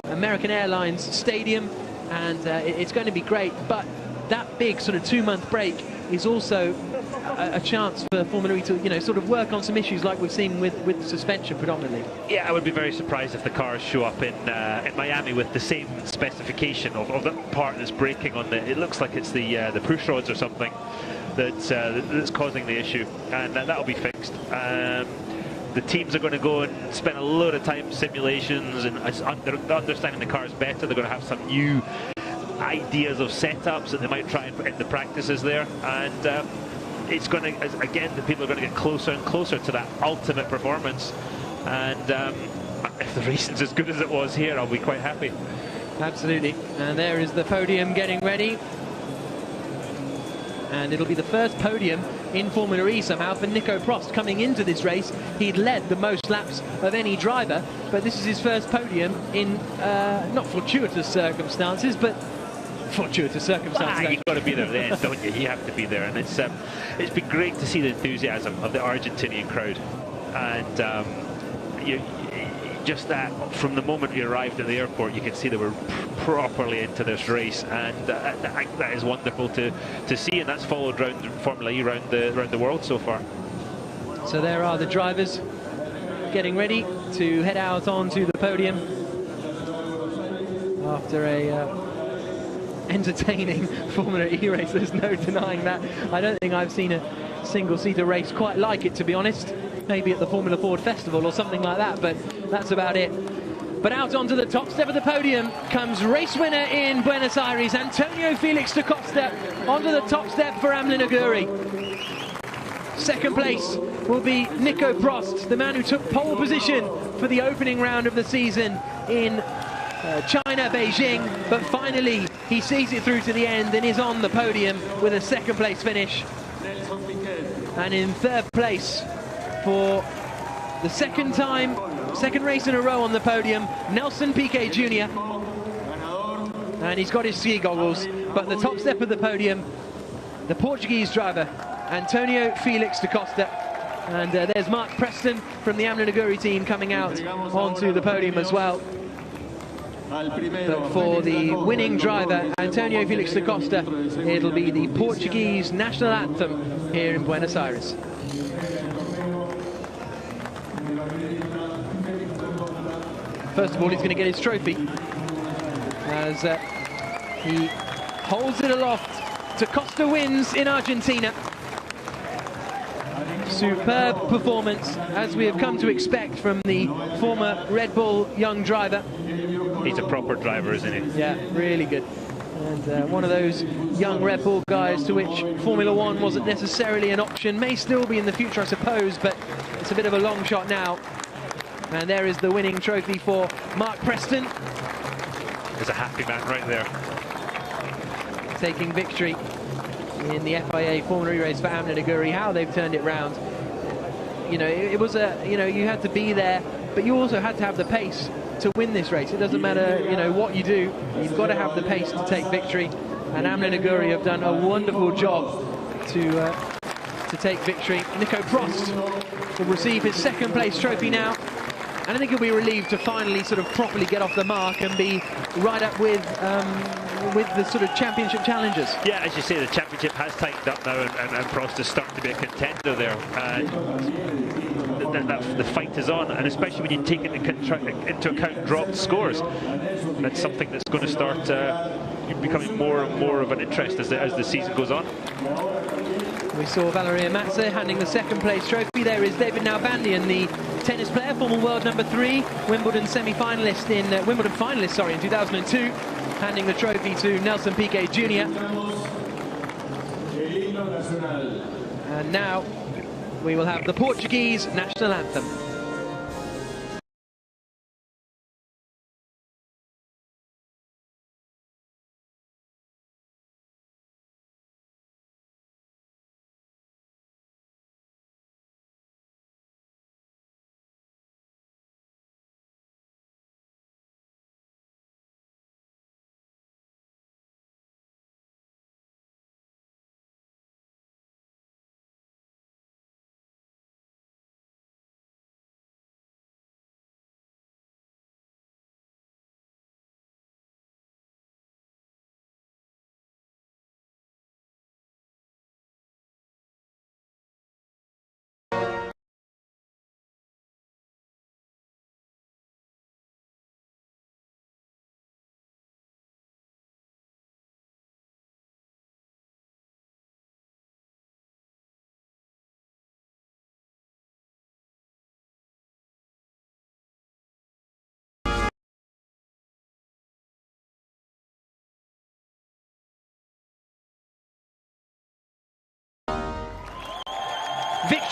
American Airlines Stadium, and it's going to be great. But that big sort of 2-month break is also a chance for Formula E to, you know, sort of work on some issues like we've seen with suspension predominantly. Yeah, I would be very surprised if the cars show up in Miami with the same specification of the part that's breaking on the. It looks like it's the push rods or something that's causing the issue, and that'll be fixed. The teams are going to go and spend a load of time simulations and understanding the cars better. They're going to have some new ideas of setups that they might try and put in the practices there, and it's going to, again, the people are going to get closer and closer to that ultimate performance, and if the racing's as good as it was here, I'll be quite happy. Absolutely. And there is the podium getting ready, and it'll be the first podium in Formula E somehow for Nico Prost coming into this race. He'd led the most laps of any driver, but this is his first podium in not fortuitous circumstances, but fortuitous circumstances. You've got to be there at the end, don't you? You have to be there, and it's been great to see the enthusiasm of the Argentinian crowd, and just that from the moment we arrived at the airport, you can see they were properly into this race, and that is wonderful to see, and that's followed around Formula E around the world so far. So there are the drivers getting ready to head out onto the podium after a entertaining Formula E race. There's no denying that. I don't think I've seen a single-seater race quite like it, to be honest. Maybe at the Formula Ford Festival or something like that, but that's about it. But out onto the top step of the podium comes race winner in Buenos Aires, Antonio Felix da Costa, onto the top step for Amlin Aguri. Second place will be Nico Prost, the man who took pole position for the opening round of the season in China, Beijing, but finally he sees it through to the end and is on the podium with a second place finish. And in third place for the second race in a row on the podium, Nelson Piquet Jr. And he's got his ski goggles, but the top step of the podium, the Portuguese driver, Antonio Felix da Costa. And there's Mark Preston from the Amlin Aguri team coming out onto the podium as well. But for the winning driver, Antonio Felix da Costa, it'll be the Portuguese national anthem here in Buenos Aires. First of all, he's going to get his trophy as he holds it aloft. Da Costa wins in Argentina. Superb performance, as we have come to expect from the former Red Bull young driver. He's a proper driver, isn't he? Yeah, really good. And one of those young Red Bull guys to which Formula One wasn't necessarily an option. May still be in the future, I suppose, but it's a bit of a long shot now. And there is the winning trophy for Mark Preston. There's a happy man right there. Taking victory in the FIA Formula E race for Amlin Aguri. How they've turned it round. You know, it was you had to be there, but you also had to have the pace to win this race. It doesn't matter, you know, what you do, you've got to have the pace to take victory. And Amlin Aguri have done a wonderful job to take victory. Nico Prost will receive his second place trophy now. And I think he'll be relieved to finally sort of properly get off the mark and be right up with the sort of championship challengers. Yeah, as you say, the championship has tightened up now, and Prost is starting to be a contender there. The fight is on, and especially when you take into account dropped scores. That's something that's going to start becoming more and more of an interest as the season goes on. We saw Valeria Mazza handing the second place trophy. There is David Nalbandian, the tennis player, former world number 3, Wimbledon semi-finalist Wimbledon finalist, in 2002, handing the trophy to Nelson Piquet Jr. And now we will have the Portuguese national anthem.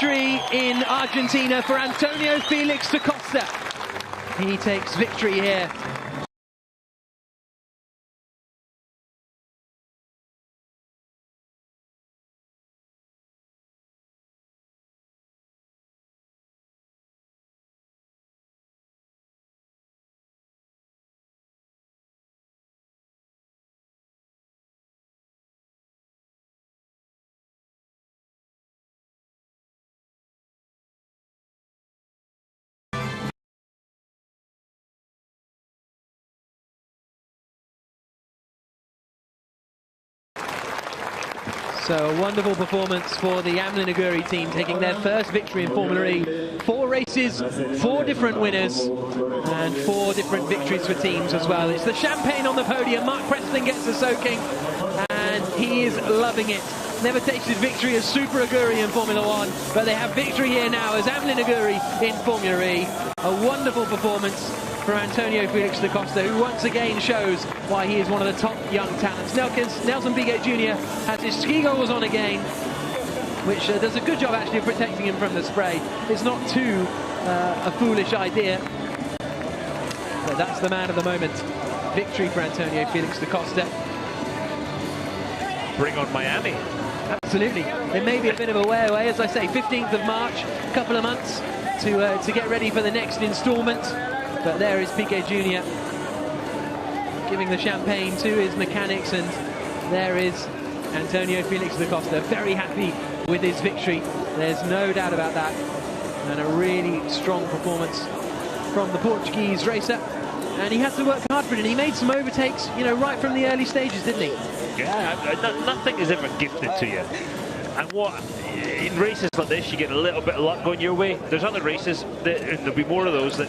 victory in Argentina for Antonio Felix da Costa. He takes victory here. So a wonderful performance for the Amlin Aguri team, taking their first victory in Formula E. 4 races, 4 different winners, and 4 different victories for teams as well. It's the champagne on the podium. Mark Preston gets the soaking, and he is loving it. Never tasted victory as Super Aguri in Formula 1, but they have victory here now as Amlin Aguri in Formula E. A wonderful performance for Antonio Felix da Costa, who once again shows why he is one of the top young talents. Nelson Piquet Jr. has his ski goggles on again, which does a good job actually of protecting him from the spray. It's not too a foolish idea, but that's the man of the moment. Victory for Antonio Felix da Costa. Bring on Miami. Absolutely. It may be a bit of a way away, as I say, 15th of March, a couple of months to get ready for the next instalment. But there is Piquet Jr. giving the champagne to his mechanics, and there is Antonio Felix da Costa, very happy with his victory. There's no doubt about that. And a really strong performance from the Portuguese racer. And he had to work hard for it, and he made some overtakes, you know, right from the early stages, didn't he? Yeah, nothing is ever gifted to you. And in races like this, you get a little bit of luck going your way. There's other races, and there'll be more of those, that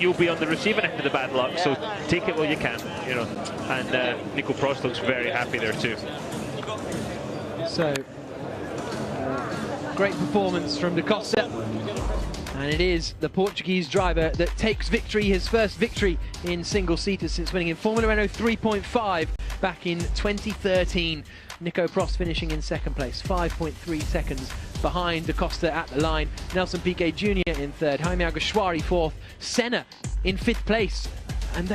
you'll be on the receiving end of the bad luck, so take it while you can, you know. And Nico Prost looks very happy there too. So, great performance from da Costa. And it is the Portuguese driver that takes victory, his first victory in single-seaters since winning in Formula Renault 3.5 back in 2013. Nico Prost finishing in second place, 5.3 seconds behind da Costa at the line. Nelson Piquet Jr. in third, Jaime Alguersuari fourth, Senna in fifth place. And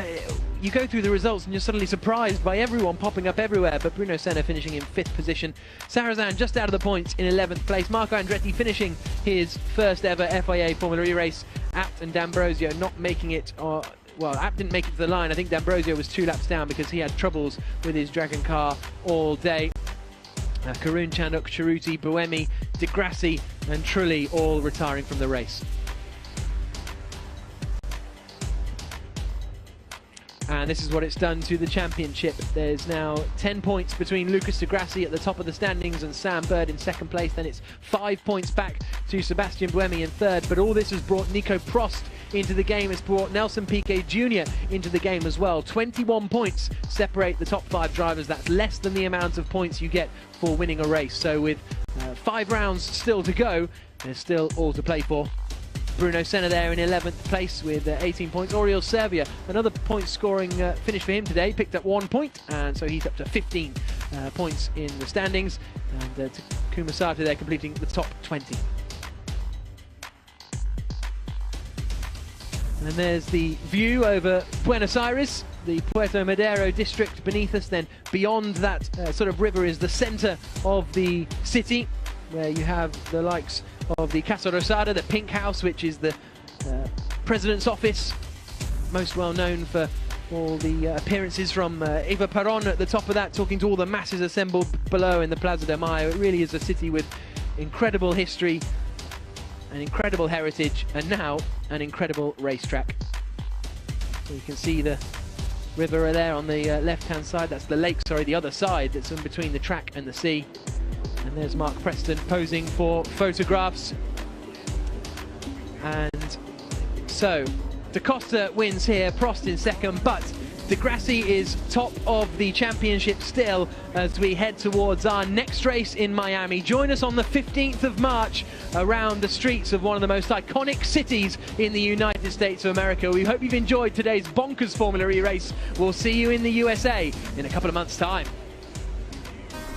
you go through the results and you're suddenly surprised by everyone popping up everywhere, but Bruno Senna finishing in 5th position. Sarrazin just out of the points in 11th place. Marco Andretti finishing his first ever FIA Formula E race. Abt and D'Ambrosio not making it, well, Abt didn't make it to the line. I think D'Ambrosio was 2 laps down because he had troubles with his Dragon car all day. Karun, Chandok, Cerruti, Buemi, Di Grassi and Trulli all retiring from the race. And this is what it's done to the championship. There's now 10 points between Lucas Di Grassi at the top of the standings and Sam Bird in second place. Then it's 5 points back to Sebastian Buemi in third. But all this has brought Nico Prost into the game. It's brought Nelson Piquet Jr. into the game as well. 21 points separate the top 5 drivers. That's less than the amount of points you get for winning a race. So with 5 rounds still to go, there's still all to play for. Bruno Senna there in 11th place with 18 points. Oriol Servia, another point scoring finish for him today, picked up 1 point, and so he's up to 15 points in the standings. And Takuma Sato there completing the top 20. And there's the view over Buenos Aires, the Puerto Madero district beneath us. Then beyond that sort of river is the centre of the city, where you have the likes of the Casa Rosada, the Pink House, which is the President's office, most well known for all the appearances from Eva Perón at the top of that, talking to all the masses assembled below in the Plaza de Mayo. It really is a city with incredible history, an incredible heritage, and now an incredible racetrack. So you can see the river there on the left-hand side. That's the lake, sorry, the other side that's in between the track and the sea. And there's Mark Preston posing for photographs. And so, da Costa wins here, Prost in second, but Di Grassi is top of the championship still as we head towards our next race in Miami. Join us on the 15th of March around the streets of one of the most iconic cities in the United States of America. We hope you've enjoyed today's bonkers Formula E race. We'll see you in the USA in a couple of months' time.